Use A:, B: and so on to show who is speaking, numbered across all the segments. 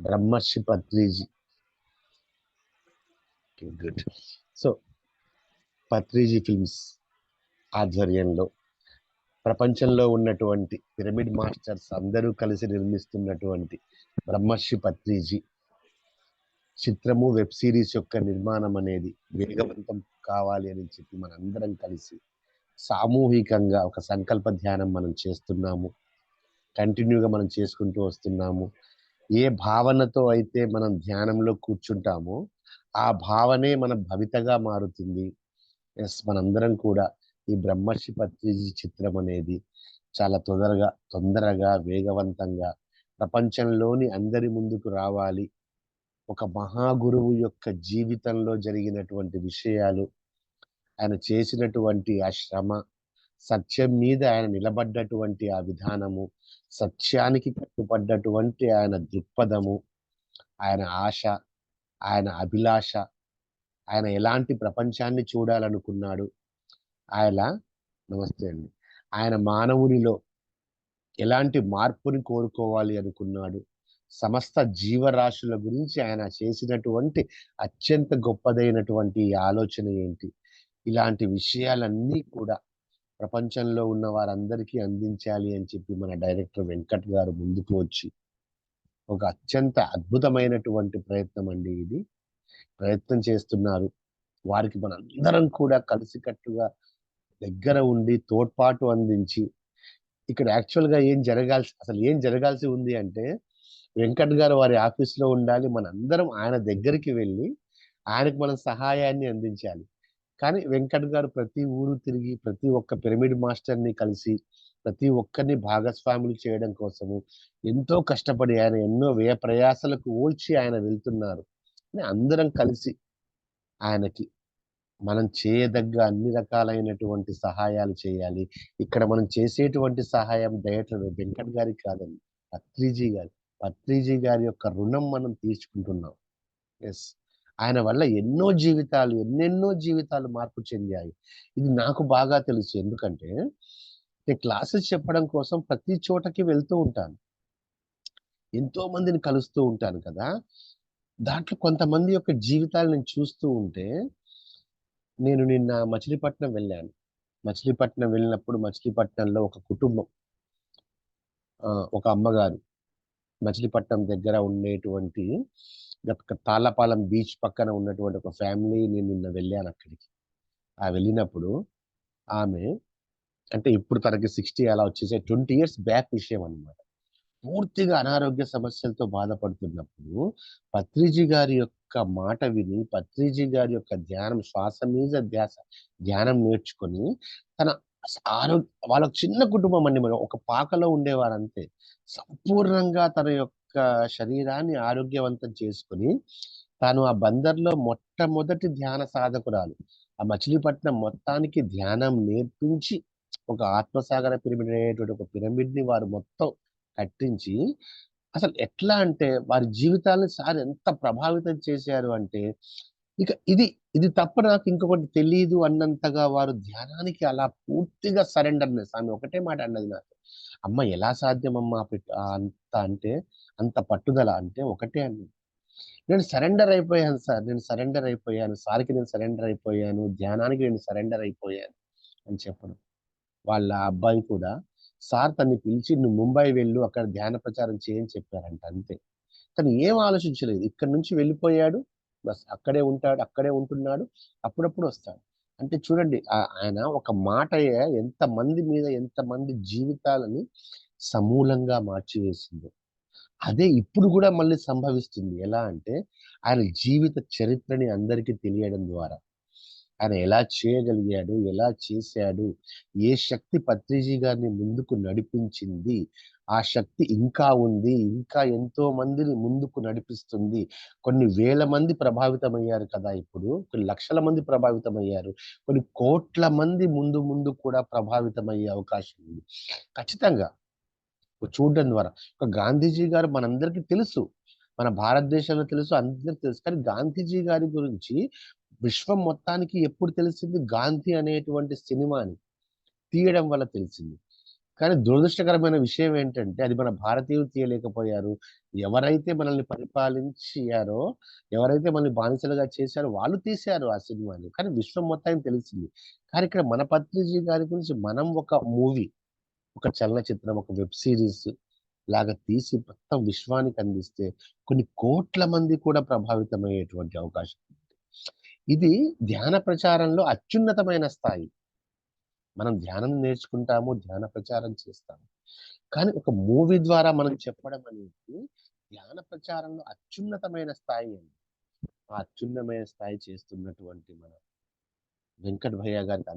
A: బ్రహ్మర్షి Patriji. Good. So Patriji films ఆధ్వర్యంలో ప్రపంచంలో ఉన్నటువంటి పిరమిడ్ మాస్టర్స్ అందరూ కలిసి నిర్మిస్తున్నటువంటి బ్రహ్మర్షి పత్రిజీ చిత్రము వెబ్ సిరీస్ యొక్క నిర్మాణం అనేది వేగవంతం కావాలి అని చెప్పి మనందరం కలిసి సామూహికంగా ఒక సంకల్ప ధ్యానం మనం చేస్తున్నాము. కంటిన్యూగా మనం చేసుకుంటూ వస్తున్నాము. ఏ భావనతో అయితే మనం ధ్యానంలో కూర్చుంటామో ఆ భావనే మన భవితగా మారుతుంది. ఎస్, మనందరం కూడా ఈ బ్రహ్మర్షి పత్రిజీ చిత్రం అనేది చాలా తొందరగా వేగవంతంగా ప్రపంచంలోని అందరి ముందుకు రావాలి. ఒక మహాగురువు యొక్క జీవితంలో జరిగినటువంటి విషయాలు, ఆయన చేసినటువంటి ఆ శ్రమ, సత్యం మీద ఆయన నిలబడ్డటువంటి ఆ విధానము, సత్యానికి కట్టుబడ్డటువంటి ఆయన దృక్పథము, ఆయన ఆశ, ఆయన అభిలాష, ఆయన ఎలాంటి ప్రపంచాన్ని చూడాలనుకున్నాడు, ఆయన నమస్తే అండి ఆయన మానవునిలో ఎలాంటి మార్పుని కోరుకోవాలి అనుకున్నాడు, సమస్త జీవరాశుల గురించి ఆయన చేసినటువంటి అత్యంత గొప్పదైనటువంటి ఆలోచన ఏంటి, ఇలాంటి విషయాలన్నీ కూడా ప్రపంచంలో ఉన్న వారందరికీ అందించాలి అని చెప్పి మన డైరెక్టర్ వెంకట్ గారు ముందుకు వచ్చి ఒక అత్యంత అద్భుతమైనటువంటి ప్రయత్నం అండి ఇది ప్రయత్నం చేస్తున్నారు. వారికి మనందరం కూడా కలిసికట్టుగా దగ్గర ఉండి తోడ్పాటు అందించి, ఇక్కడ యాక్చువల్గా ఏం జరగాల్సి ఉంది అంటే వెంకట్ గారు వారి ఆఫీస్లో ఉండాలి, మనందరం ఆయన దగ్గరికి వెళ్ళి ఆయనకు మనం సహాయాన్ని అందించాలి. కానీ వెంకట్ గారు ప్రతి ఊరు తిరిగి ప్రతి ఒక్క పిరమిడ్ మాస్టర్ని కలిసి ప్రతి ఒక్కరిని భాగస్వాములు చేయడం కోసము ఎంతో కష్టపడి ఆయన ఎన్నో వ్యయ ప్రయాసలకు ఓల్చి ఆయన వెళ్తున్నారు. అందరం కలిసి ఆయనకి మనం చేయదగ్గ అన్ని రకాలైనటువంటి సహాయాలు చేయాలి. ఇక్కడ మనం చేసేటువంటి సహాయం డైరెక్టర్ వెంకట్ గారికి కాదండి, పత్రిజీ గారి యొక్క రుణం మనం తీర్చుకుంటున్నాం. ఎస్, ఆయన వల్ల ఎన్నెన్నో జీవితాలు మార్పు చెందాయి. ఇది నాకు బాగా తెలుసు. ఎందుకంటే నేను క్లాసెస్ చెప్పడం కోసం ప్రతి చోటకి వెళ్తూ ఉంటాను, ఎంతో మందిని కలుస్తూ ఉంటాను కదా. దాంట్లో కొంతమంది యొక్క జీవితాలు నేను చూస్తూ ఉంటే, నేను నిన్న మచిలీపట్నం వెళ్ళాను. మచిలీపట్నం వెళ్ళినప్పుడు మచిలీపట్నంలో ఒక కుటుంబం, ఒక అమ్మగారు, మచిలీపట్నం దగ్గర ఉండేటువంటి తాళ్ళపాలెం బీచ్ పక్కన ఉన్నటువంటి ఒక ఫ్యామిలీ, నేను నిన్న వెళ్ళాను అక్కడికి. వెళ్ళినప్పుడు ఆమె అంటే ఇప్పుడు తనకి 60 అలా వచ్చేసే 20 years బ్యాక్ విషయం అనమాట. పూర్తిగా అనారోగ్య సమస్యలతో బాధపడుతున్నప్పుడు పత్రిజీ గారి యొక్క మాట విని, పత్రిజీ గారి యొక్క ధ్యానం, శ్వాస మీద ధ్యానం నేర్చుకొని తన వాళ్ళ చిన్న కుటుంబం అండి, మనం ఒక పాకలో ఉండేవారు అంతే. సంపూర్ణంగా తన యొక్క శరీరాన్ని ఆరోగ్యవంతం చేసుకుని తాను ఆ బందర్లో మొట్టమొదటి ధ్యాన సాధకురాలు. ఆ మచిలీపట్నం మొత్తానికి ధ్యానం నేర్పించి ఒక ఆత్మసాగర పిరమిడ్ అనేటువంటి ఒక పిరమిడ్ ని వారు మొత్తం కట్టించి, అసలు ఎట్లా అంటే వారి జీవితాలను సార్ ఎంత ప్రభావితం చేశారు అంటే, ఇక ఇది తప్ప నాకు ఇంకొకటి తెలియదు అన్నంతగా వారు ధ్యానానికి అలా పూర్తిగా సరెండర్నెస్. ఆమె ఒకటే మాట అన్నది నాకు, అమ్మ ఎలా సాధ్యమమ్మా అంత అంటే, అంత పట్టుదల అంటే ఒకటే అండి, నేను సరెండర్ అయిపోయాను సార్, సార్కి నేను సరెండర్ అయిపోయాను, ధ్యానానికి నేను సరెండర్ అయిపోయాను అని చెప్పడం. వాళ్ళ అబ్బాయి కూడా సార్ తన్ని పిలిచి నువ్వు ముంబై వెళ్ళు, అక్కడ ధ్యాన ప్రచారం చేయని చెప్పారంట, అంతే. తను ఏం ఆలోచించలేదు, ఇక్కడ నుంచి వెళ్ళిపోయాడు, బస్ అక్కడే ఉంటాడు, అక్కడే ఉంటున్నాడు, అప్పుడప్పుడు వస్తాడు. అంటే చూడండి, ఆయన ఒక మాట ఎంతమంది జీవితాలని సమూలంగా మార్చివేసిందో. అదే ఇప్పుడు కూడా మళ్ళీ సంభవిస్తుంది. ఎలా అంటే ఆయన జీవిత చరిత్రని అందరికీ తెలియడం ద్వారా, ఆయన ఎలా చేయగలిగాడు, ఎలా చేశాడు, ఏ శక్తి పత్రిజీ గారిని ముందుకు నడిపించింది, ఆ శక్తి ఇంకా ఉంది, ఇంకా ఎంతో మందిని ముందుకు నడిపిస్తుంది. కొన్ని వేల మంది ప్రభావితమయ్యారు కదా, ఇప్పుడు కొన్ని లక్షల మంది ప్రభావితమయ్యారు, కొన్ని కోట్ల మంది ముందు కూడా ప్రభావితమయ్యే అవకాశం ఉంది ఖచ్చితంగా చూడడం ద్వారా. ఒక గాంధీజీ గారు మనందరికీ తెలుసు, మన భారతదేశంలో తెలుసు, అందరికి తెలుసు. కానీ గాంధీజీ గారి గురించి విశ్వం మొత్తానికి ఎప్పుడు తెలిసింది? గాంధీ అనేటువంటి సినిమాని తీయడం వల్ల తెలిసింది. కానీ దురదృష్టకరమైన విషయం ఏంటంటే అది మన భారతీయులు తీయలేకపోయారు. ఎవరైతే మనల్ని పరిపాలించారో, ఎవరైతే మనల్ని బానిసలుగా చేశారో వాళ్ళు తీశారు ఆ సినిమాని. కానీ విశ్వం మొత్తానికి తెలిసింది. కానీ ఇక్కడ మన పత్రిజీ గారి గురించి మనం ఒక మూవీ, ఒక చలనచిత్రం, ఒక వెబ్ సీరీస్ లాగా తీసి మొత్తం విశ్వానికి అందిస్తే కొన్ని కోట్ల మంది కూడా ప్రభావితమయ్యేటువంటి అవకాశం ఉంది. ఇది ధ్యాన ప్రచారంలో అత్యున్నతమైన స్థాయి. మనం ధ్యానం నేర్చుకుంటాము, ధ్యాన ప్రచారం చేస్తాము. కానీ ఒక మూవీ ద్వారా మనం చెప్పడం అనేది ధ్యాన ప్రచారంలో అత్యున్నతమైన స్థాయి అండి. ఆ అత్యున్నతమైన స్థాయి చేస్తున్నటువంటి మన వెంకట్ భయ్య గారికి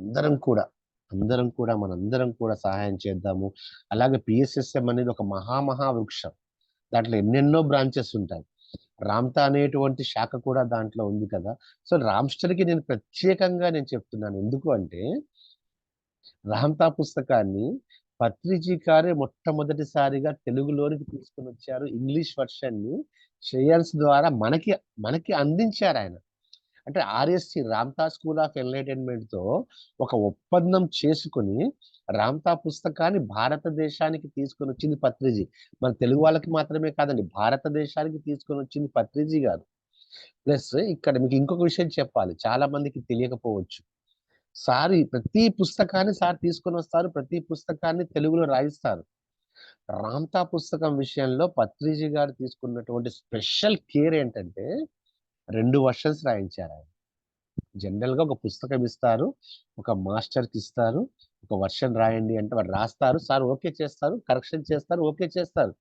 A: మనందరం కూడా సహాయం చేద్దాము. అలాగే పిఎస్ఎస్ఎం అనేది ఒక మహా వృక్షం. దాంట్లో ఎన్నెన్నో బ్రాంచెస్ ఉంటాయి. రామ్తా అనేటువంటి శాఖ కూడా దాంట్లో ఉంది కదా. సో రామ్స్టర్కి నేను ప్రత్యేకంగా చెప్తున్నాను. ఎందుకు అంటే రామ్తా పుస్తకాన్ని పత్రిజీ గారే మొట్టమొదటిసారిగా తెలుగులోనికి తీసుకొని వచ్చారు. ఇంగ్లీష్ వర్షన్ ని శ్రేయన్స్ ద్వారా మనకి అందించారు ఆయన. అంటే RSC Ramtha school of enlightenment తో ఒక ఒప్పందం చేసుకుని రామ్తా పుస్తకాన్ని భారతదేశానికి తీసుకొని వచ్చింది పత్రిజీ. మన తెలుగు వాళ్ళకి మాత్రమే కాదండి, భారతదేశానికి తీసుకొని వచ్చింది పత్రిజీ గారు. ప్లస్ ఇక్కడ మీకు ఇంకొక విషయం చెప్పాలి, చాలా మందికి తెలియకపోవచ్చు. సార్ ప్రతి పుస్తకాన్ని సార్ తీసుకొని వస్తారు, ప్రతి పుస్తకాన్ని తెలుగులో రాయిస్తారు. రామ్తా పుస్తకం విషయంలో పత్రిజీ గారు తీసుకున్నటువంటి స్పెషల్ కేర్ ఏంటంటే 2 వర్షన్స్ రాయించారు ఆయన. జనరల్ గా ఒక పుస్తకం ఇస్తారు, ఒక మాస్టర్ కి ఇస్తారు, ఒక వర్షన్ రాయండి అంటే వాడు రాస్తారు, సార్ ఓకే చేస్తారు, కరెక్షన్ చేస్తారు, ఓకే చేస్తారు.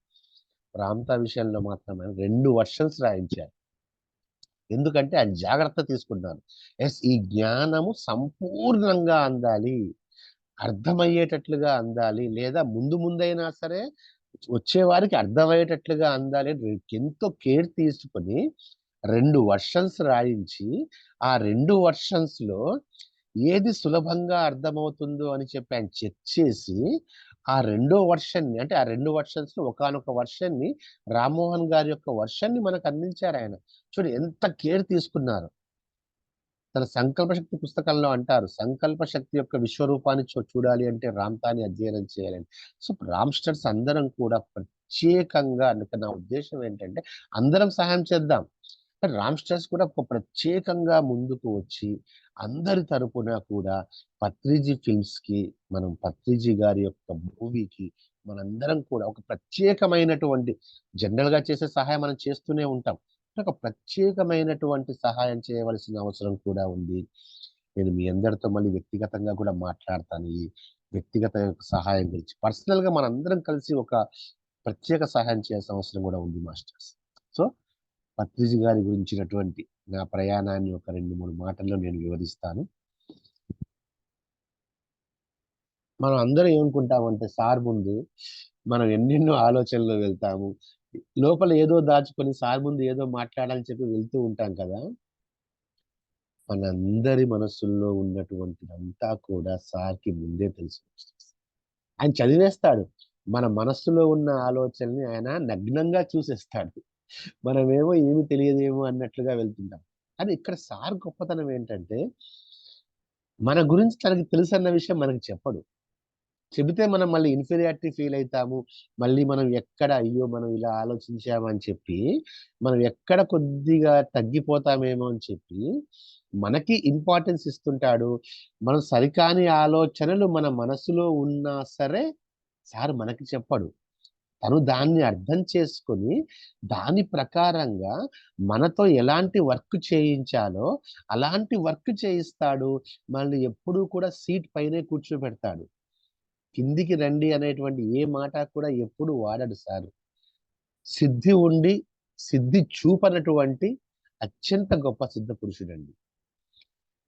A: రామ్తా విషయంలో మాత్రం ఆయన 2 వర్షన్స్ రాయించారు. ఎందుకంటే ఆయన జాగ్రత్త తీసుకున్నారు. ఎస్, ఈ జ్ఞానము సంపూర్ణంగా అందాలి, అర్థమయ్యేటట్లుగా అందాలి, లేదా ముందైనా సరే వచ్చే వారికి అర్థమయ్యేటట్లుగా అందాలి అని ఎంతో కేర్ తీసుకొని 2 వర్షన్స్ రాయించి, ఆ 2 వర్షన్స్ లో ఏది సులభంగా అర్థమవుతుందో అని చెప్పి ఆయన చెక్ చేసి ఆ 2వ వర్షన్ ని, అంటే ఆ 2 వర్షన్స్ లో ఒకానొక వర్షన్ ని, రామ్మోహన్ గారి యొక్క వర్షన్ ని మనకు అందించారు ఆయన. చూడు ఎంత కేర్ తీసుకున్నారు. తన సంకల్ప శక్తి పుస్తకంలో అంటారు, సంకల్ప శక్తి యొక్క విశ్వరూపాన్ని చూడాలి అంటే రామ్తాని అధ్యయనం చేయాలని. సో రామ్స్టర్స్ అందరం కూడా ప్రత్యేకంగా, నా ఉద్దేశం ఏంటంటే అందరం సహాయం చేద్దాం. రామ్స్టర్స్ కూడా ఒక ప్రత్యేకంగా ముందుకు వచ్చి అందరి తరపున కూడా పత్రిజీ ఫిల్మ్స్ కి, మనం పత్రిజీ గారి యొక్క మూవీకి మనందరం కూడా ఒక ప్రత్యేకమైనటువంటి, జనరల్ గా చేసే సహాయం మనం చేస్తూనే ఉంటాం, ఒక ప్రత్యేకమైనటువంటి సహాయం చేయవలసిన అవసరం కూడా ఉంది. నేను మీ అందరితో మళ్ళీ వ్యక్తిగతంగా కూడా మాట్లాడతాను ఈ వ్యక్తిగత సహాయం గురించి. పర్సనల్ గా మనందరం కలిసి ఒక ప్రత్యేక సహాయం చేయాల్సిన అవసరం కూడా ఉంది మాస్టర్స్. సో పత్రిజీ గారి గురించినటువంటి నా ప్రయాణాన్ని ఒక 2-3 మాటల్లో నేను వివరిస్తాను. మనం అందరం ఏమనుకుంటామంటే సార్ ముందు మనం ఎన్నెన్నో ఆలోచనలు వెళ్తాము, లోపల ఏదో దాచుకొని సార్ ముందు ఏదో మాట్లాడాలని చెప్పి వెళ్తూ ఉంటాం కదా. మనందరి మనస్సుల్లో ఉన్నటువంటిదంతా కూడా సార్కి ముందే తెలుసు. ఆయన చదివేస్తాడు, మన మనస్సులో ఉన్న ఆలోచనని ఆయన నగ్నంగా చూసేస్తాడు. మనమేమో ఏమి తెలియదేమో అన్నట్లుగా వెళ్తుంటాం. కానీ ఇక్కడ సార్ గొప్పతనం ఏంటంటే మన గురించి తనకి తెలుసు అన్న విషయం మనకి చెప్పడు. చెబితే మనం మళ్ళీ ఇన్ఫీరియారిటీ ఫీల్ అవుతాము. మళ్ళీ మనం ఎక్కడ అయ్యో మనం ఇలా ఆలోచించామని చెప్పి మనం ఎక్కడ కొద్దిగా తగ్గిపోతామేమో అని చెప్పి మనకి ఇంపార్టెన్స్ ఇస్తుంటాడు. మనం సరికాని ఆలోచనలు మన మనసులో ఉన్నా సరే సార్ మనకి చెప్పడు. తను దాన్ని అర్థం చేసుకొని దాని ప్రకారంగా మనతో ఎలాంటి వర్క్ చేయించాలో అలాంటి వర్క్ చేయిస్తాడు. మనల్ని ఎప్పుడూ కూడా సీట్ పైనే కూర్చోబెడతాడు. కిందికి రండి అనేటువంటి ఏ మాట కూడా ఎప్పుడు వాడడు సార్. సిద్ధి ఉండి సిద్ధి చూపనటువంటి అత్యంత గొప్ప సిద్ధ పురుషుడండి.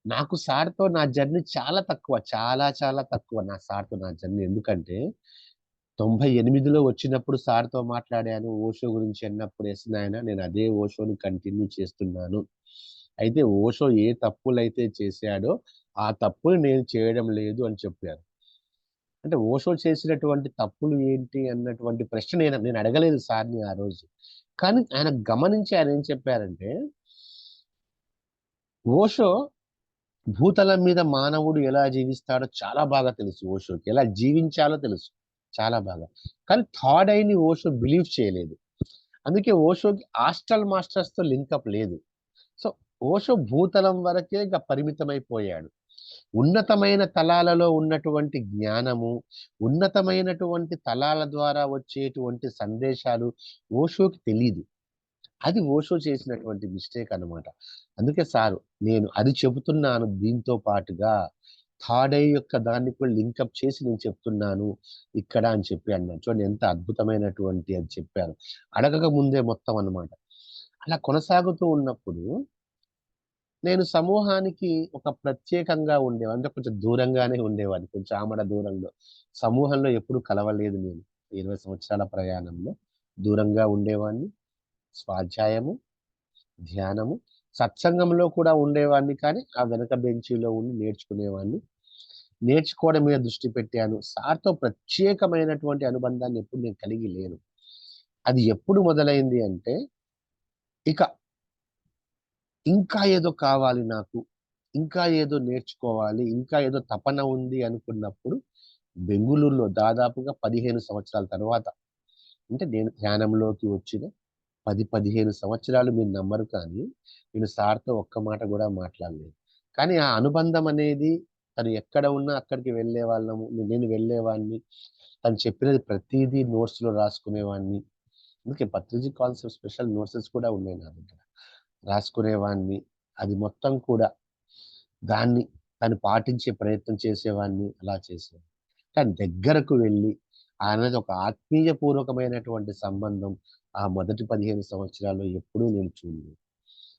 A: నాకు సార్తో నా జర్నీ చాలా తక్కువ, చాలా తక్కువ నా సార్తో నా జర్నీ. ఎందుకంటే 98లో వచ్చినప్పుడు సార్తో మాట్లాడాను ఓషో గురించి అన్నప్పుడు, ఎస్ నాయన నేను అదే ఓషోని కంటిన్యూ చేస్తున్నాను. అయితే ఓషో ఏ తప్పులైతే చేశాడో ఆ తప్పులు నేను చేయడం లేదు అని చెప్పారు. అంటే ఓషో చేసినటువంటి తప్పులు ఏంటి అన్నటువంటి ప్రశ్న నేను అడగలేదు సార్ని ఆ రోజు. కానీ ఆయన గమనించి ఆయన ఏం చెప్పారంటే, ఓషో భూతలం మీద మానవుడు ఎలా జీవిస్తాడో చాలా బాగా తెలుసు ఓషోకి. ఎలా జీవించాలో తెలుసు. చాలా బాగా. కానీ థర్డ్ ఐని ఓషో బిలీవ్ చేయలేదు. అందుకే ఓషోకి ఆస్ట్రల్ మాస్టర్స్‌తో లింకప్ లేదు. సో, ఓషో భూతలం వరకే పరిమితమైపోయాడు. ఉన్నతమైన తలాలలో ఉన్నటువంటి జ్ఞానము, ఉన్నతమైనటువంటి తలాల ద్వారా వచ్చేటువంటి సందేశాలు ఓషోకి తెలీదు. అది ఓషో చేసినటువంటి మిస్టేక్ అన్నమాట. అందుకే సారు నేను అది చెబుతున్నాను దీంతో పాటుగా థర్డ్ ఐ యొక్క దాన్ని కూడా లింకప్ చేసి నేను చెప్తున్నాను ఇక్కడ అని చెప్పి అన్నాను. చూడండి ఎంత అద్భుతమైనటువంటి అది చెప్పారు. అడగక ముందే మొత్తం అన్నమాట. అలా కొనసాగుతూ ఉన్నప్పుడు నేను సమూహానికి ఒక ప్రత్యేకంగా ఉండేవాడిని. అంటే కొంచెం దూరంగానే ఉండేవాడిని. కొంచెం ఆమడ దూరంలో. సమూహంలో ఎప్పుడు కలవలేదు నేను. 20 సంవత్సరాల ప్రయాణంలో దూరంగా ఉండేవాడిని. స్వాధ్యాయము, ధ్యానము, సత్సంగంలో కూడా ఉండేవాడిని కానీ, ఆ వెనక బెంచీలో ఉండి నేర్చుకునేవాడిని. నేర్చుకోవడం మీద దృష్టి పెట్టాను. సార్‌తో ప్రత్యేకమైనటువంటి అనుబంధాన్ని ఎప్పుడు నేను కలిగి లేను. అది ఎప్పుడు మొదలైంది అంటే, ఇక ఇంకా ఏదో కావాలి నాకు. ఇంకా ఏదో నేర్చుకోవాలి. ఇంకా ఏదో తపన ఉంది అనుకున్నప్పుడు బెంగుళూరులో దాదాపుగా 15 సంవత్సరాల తర్వాత అంటే నేను ధ్యానంలోకి వచ్చిన 10, 15 సంవత్సరాలు మీరు నమ్మరు కానీ, నేను సార్‌తో ఒక్క మాట గూడా మాట్లాడలేదు. కానీ ఆ అనుబంధం అనేది తను ఎక్కడ ఉన్నా అక్కడికి వెళ్ళేవాళ్ళము. నేను వెళ్ళేవాడిని. తను చెప్పినది ప్రతీదీ నోట్స్‌లో రాసుకునేవాడిని. అందుకే పత్రిజీ కాన్సెప్ట్ స్పెషల్ నోట్సెస్ కూడా ఉన్నాయి నా దగ్గర. రాసుకునేవాడిని. అది మొత్తం కూడా దాన్ని తను పాటించే ప్రయత్నం చేసేవాడిని. అలా చేసేవాడిని. కానీ దగ్గరకు వెళ్లి అనేది ఒక ఆత్మీయపూర్వకమైనటువంటి సంబంధం ఆ మొదటి 15 సంవత్సరాల్లో ఎప్పుడూ నేను చూడలేదు.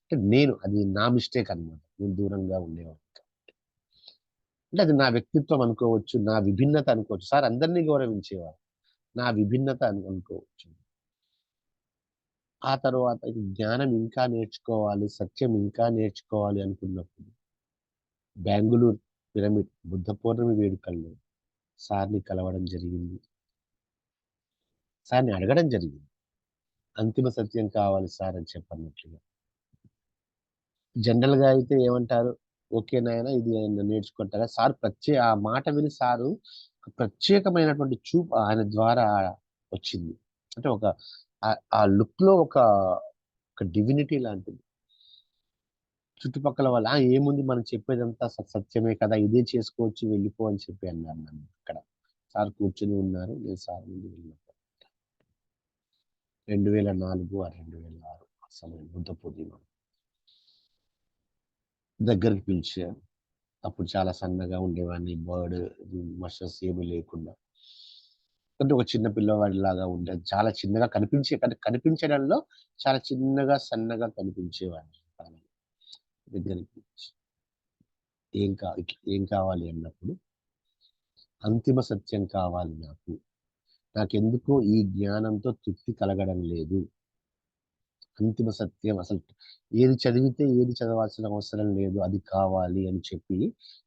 A: అంటే నేను అది నా మిస్టేక్ అన్నమాట. నేను దూరంగా ఉండేవాడిని. అంటే అది నా వ్యక్తిత్వం అనుకోవచ్చు. నా విభిన్నత అనుకోవచ్చు. సార్ అందరిని గౌరవించేవారు. నా విభిన్నత అనుకోవచ్చు. ఆ తరువాత ఈ జ్ఞానం ఇంకా నేర్చుకోవాలి, సత్యం ఇంకా నేర్చుకోవాలి అనుకున్నప్పుడు బెంగుళూరు పిరమిడ్ బుద్ధ పౌర్ణమి వేడుకల్లో సార్‌ని కలవడం జరిగింది. సార్‌ని అడగడం జరిగింది. అంతిమ సత్యం కావాలి సార్ అని చెప్పన్నట్లుగా. జనరల్‌గా అయితే ఏమంటారు? ఓకే నాయనా ఇది నేర్చుకుంటారా? సార్ ఆ మాట విని సారు ఒక ప్రత్యేకమైనటువంటి చూపు ఆయన ద్వారా వచ్చింది. అంటే ఒక ఆ లుక్‌లో ఒక డివినిటీ లాంటిది. చుట్టుపక్కల వాళ్ళు ఏముంది మనం చెప్పేదంతా సత్యమే కదా! ఇదే చేసుకోవచ్చు వెళ్ళిపో అని చెప్పి అన్నారు నన్ను అక్కడ. సార్ కూర్చొని ఉన్నారు. నేను సార్ ముందు వెళ్ళాను. 2004 ఆ 2006 ఆ సమయం బుద్ధ పూర్ణిమ. దగ్గరికి పిలిచారు. అప్పుడు చాలా సన్నగా ఉండేవాడిని. మషస్ ఏమి లేకుండా. అంటే ఒక చిన్న పిల్లవాడిలాగా ఉండేది. చాలా చిన్నగా కనిపించడంలో చాలా చిన్నగా, సన్నగా కనిపించేవాడిని. దగ్గరికి పిలిచి ఏం కావాలి అన్నప్పుడు, అంతిమ సత్యం కావాలి నాకు. నాకెందుకో ఈ జ్ఞానంతో తృప్తి కలగడం లేదు. అంతిమ సత్యం అసలు ఏది చదివితే ఏది చదవాల్సిన అవసరం లేదు. అది కావాలి అని చెప్పి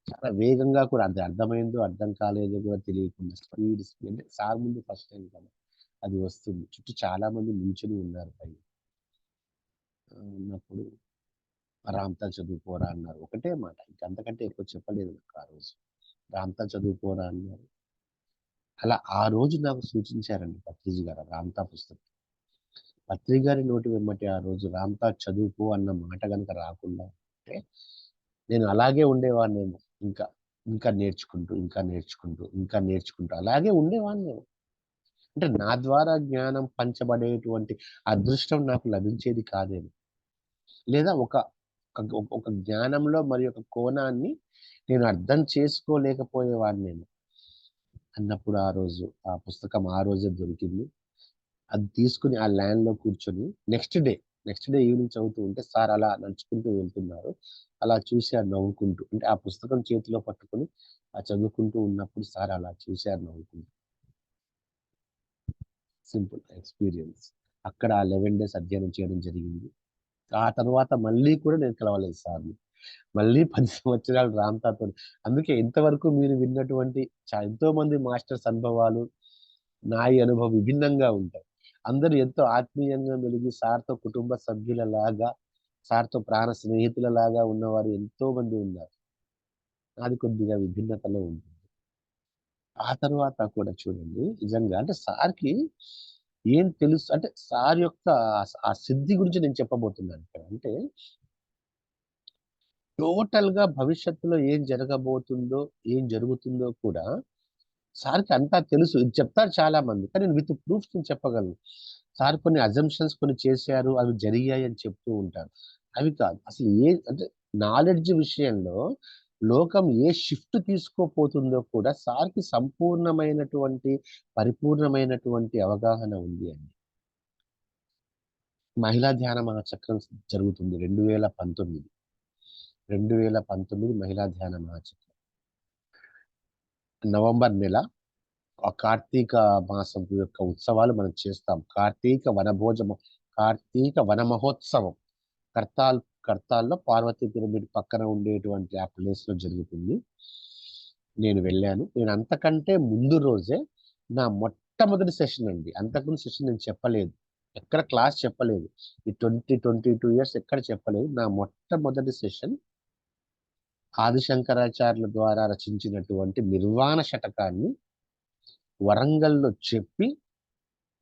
A: చాలా వేగంగా కూడా అది అర్థమైందో, అర్థం కాలేదో కూడా తెలియకుండా స్పీడ్ అంటే సార్ ముందు ఫస్ట్ టైమ్ కదా! అది వస్తుంది. చుట్టూ చాలా మంది నిల్చొని ఉన్నారు పైన. ఉన్నప్పుడు "రామ్‌తా చదువుకోరా" అన్నారు. ఒకటే మాట. ఇంక అంతకంటే ఎక్కువ చెప్పలేదు నాకు ఆ రోజు. "రామ్‌తా చదువుకోరా" అన్నారు. అలా ఆ రోజు నాకు సూచించారండి పత్రిజీ గారు 'రామ్‌తా' పుస్తకం. పత్రి గారి నోటి వెమ్మటే ఆ రోజు 'రామ్‌తా చదువుకో' అన్న మాట గనుక రాకుండా ఉంటే, నేను అలాగే ఉండేవాడినేమో. ఇంకా, ఇంకా నేర్చుకుంటూ, ఇంకా నేర్చుకుంటూ, ఇంకా నేర్చుకుంటూ అలాగే ఉండేవాడినేమో. అంటే నా ద్వారా జ్ఞానం పంచబడేటువంటి అదృష్టం నాకు లభించేది కాదేమో. లేదా ఒక జ్ఞానంలో మరి ఒక కోణాన్ని నేను అర్థం చేసుకోలేకపోయేవాడినేమో. అన్నప్పుడు ఆ రోజు ఆ పుస్తకం ఆ రోజే దొరికింది. అది తీసుకొని ఆ ల్యాండ్‌లో కూర్చొని నెక్స్ట్ డే ఈవినింగ్ చదువుతూ ఉంటే సార్ అలా నడుచుకుంటూ వెళ్తున్నారు. అలా చూసారు నవ్వుకుంటూ. అంటే ఆ పుస్తకం చేతిలో పట్టుకొని చదువుకుంటూ ఉన్నప్పుడు సార్ అలా చూసారు నవ్వుకుంటూ. Simple experience. అక్కడ ఆ 11 డేస్ అధ్యయనం చేయడం జరిగింది. ఆ తర్వాత మళ్ళీ కూడా నేను కలవలేదు సార్‌ని. మళ్ళీ 10 సంవత్సరాలు రామ్‌తాతోని. అందుకే ఇంతవరకు మీరు విన్నటువంటి ఎంతోమంది మాస్టర్స్ అనుభవాలు, నా ఈ అనుభవం విభిన్నంగా ఉంటాయి. అందరూ ఎంతో ఆత్మీయంగా మెలిగి సార్‌తో కుటుంబ సభ్యులలాగా, సార్‌తో ప్రాణ స్నేహితులలాగా ఉన్నవారు ఎంతో మంది ఉన్నారు. నాది కొద్దిగా విభిన్నతలో ఉంటుంది. ఆ తర్వాత కూడా చూడండి నిజంగా అంటే సార్కి ఏం తెలుసు అంటే సార్ యొక్క ఆ సిద్ధి గురించి నేను చెప్పబోతున్నాను ఇక్కడ. అంటే టోటల్ గా భవిష్యత్తులో ఏం జరగబోతుందో ఏం జరుగుతుందో కూడా సార్కి అంతా తెలుసు. ఇది చెప్తారు చాలా మంది, కానీ నేను విత్ ప్రూఫ్స్ నేను చెప్పగలను. సార్ కొన్ని అజంప్షన్స్ కొన్ని చేశారు, అవి జరిగాయి అని చెప్తూ ఉంటారు. అవి కాదు అసలు అంటే నాలెడ్జ్ విషయంలో లోకం ఏ షిఫ్ట్ తీసుకోపోతుందో కూడా సార్కి సంపూర్ణమైనటువంటి పరిపూర్ణమైనటువంటి అవగాహన ఉంది అండి. మహిళా ధ్యాన మహాచక్రం జరుగుతుంది 2019 మహిళా ధ్యాన మహాచక్రం నవంబర్ నెల. ఆ కార్తీక మాసం యొక్క ఉత్సవాలు మనం చేస్తాం. కార్తీక వన మహోత్సవం కర్తాల్లో పార్వతీ పిరమిడ్ పక్కన ఉండేటువంటి ఆ ప్లేస్ లో జరుగుతుంది. నేను వెళ్ళాను. నేను అంతకంటే ముందు రోజే నా మొట్టమొదటి సెషన్ అండి. అంతకుముందు సెషన్ నేను చెప్పలేదు, ఎక్కడ క్లాస్ చెప్పలేదు. ఈ 22 ఇయర్స్ ఎక్కడ చెప్పలేదు. నా మొట్టమొదటి సెషన్ ఆదిశంకరాచార్యుల ద్వారా రచించినటువంటి నిర్వాణ శతకాన్ని వరంగల్లో చెప్పి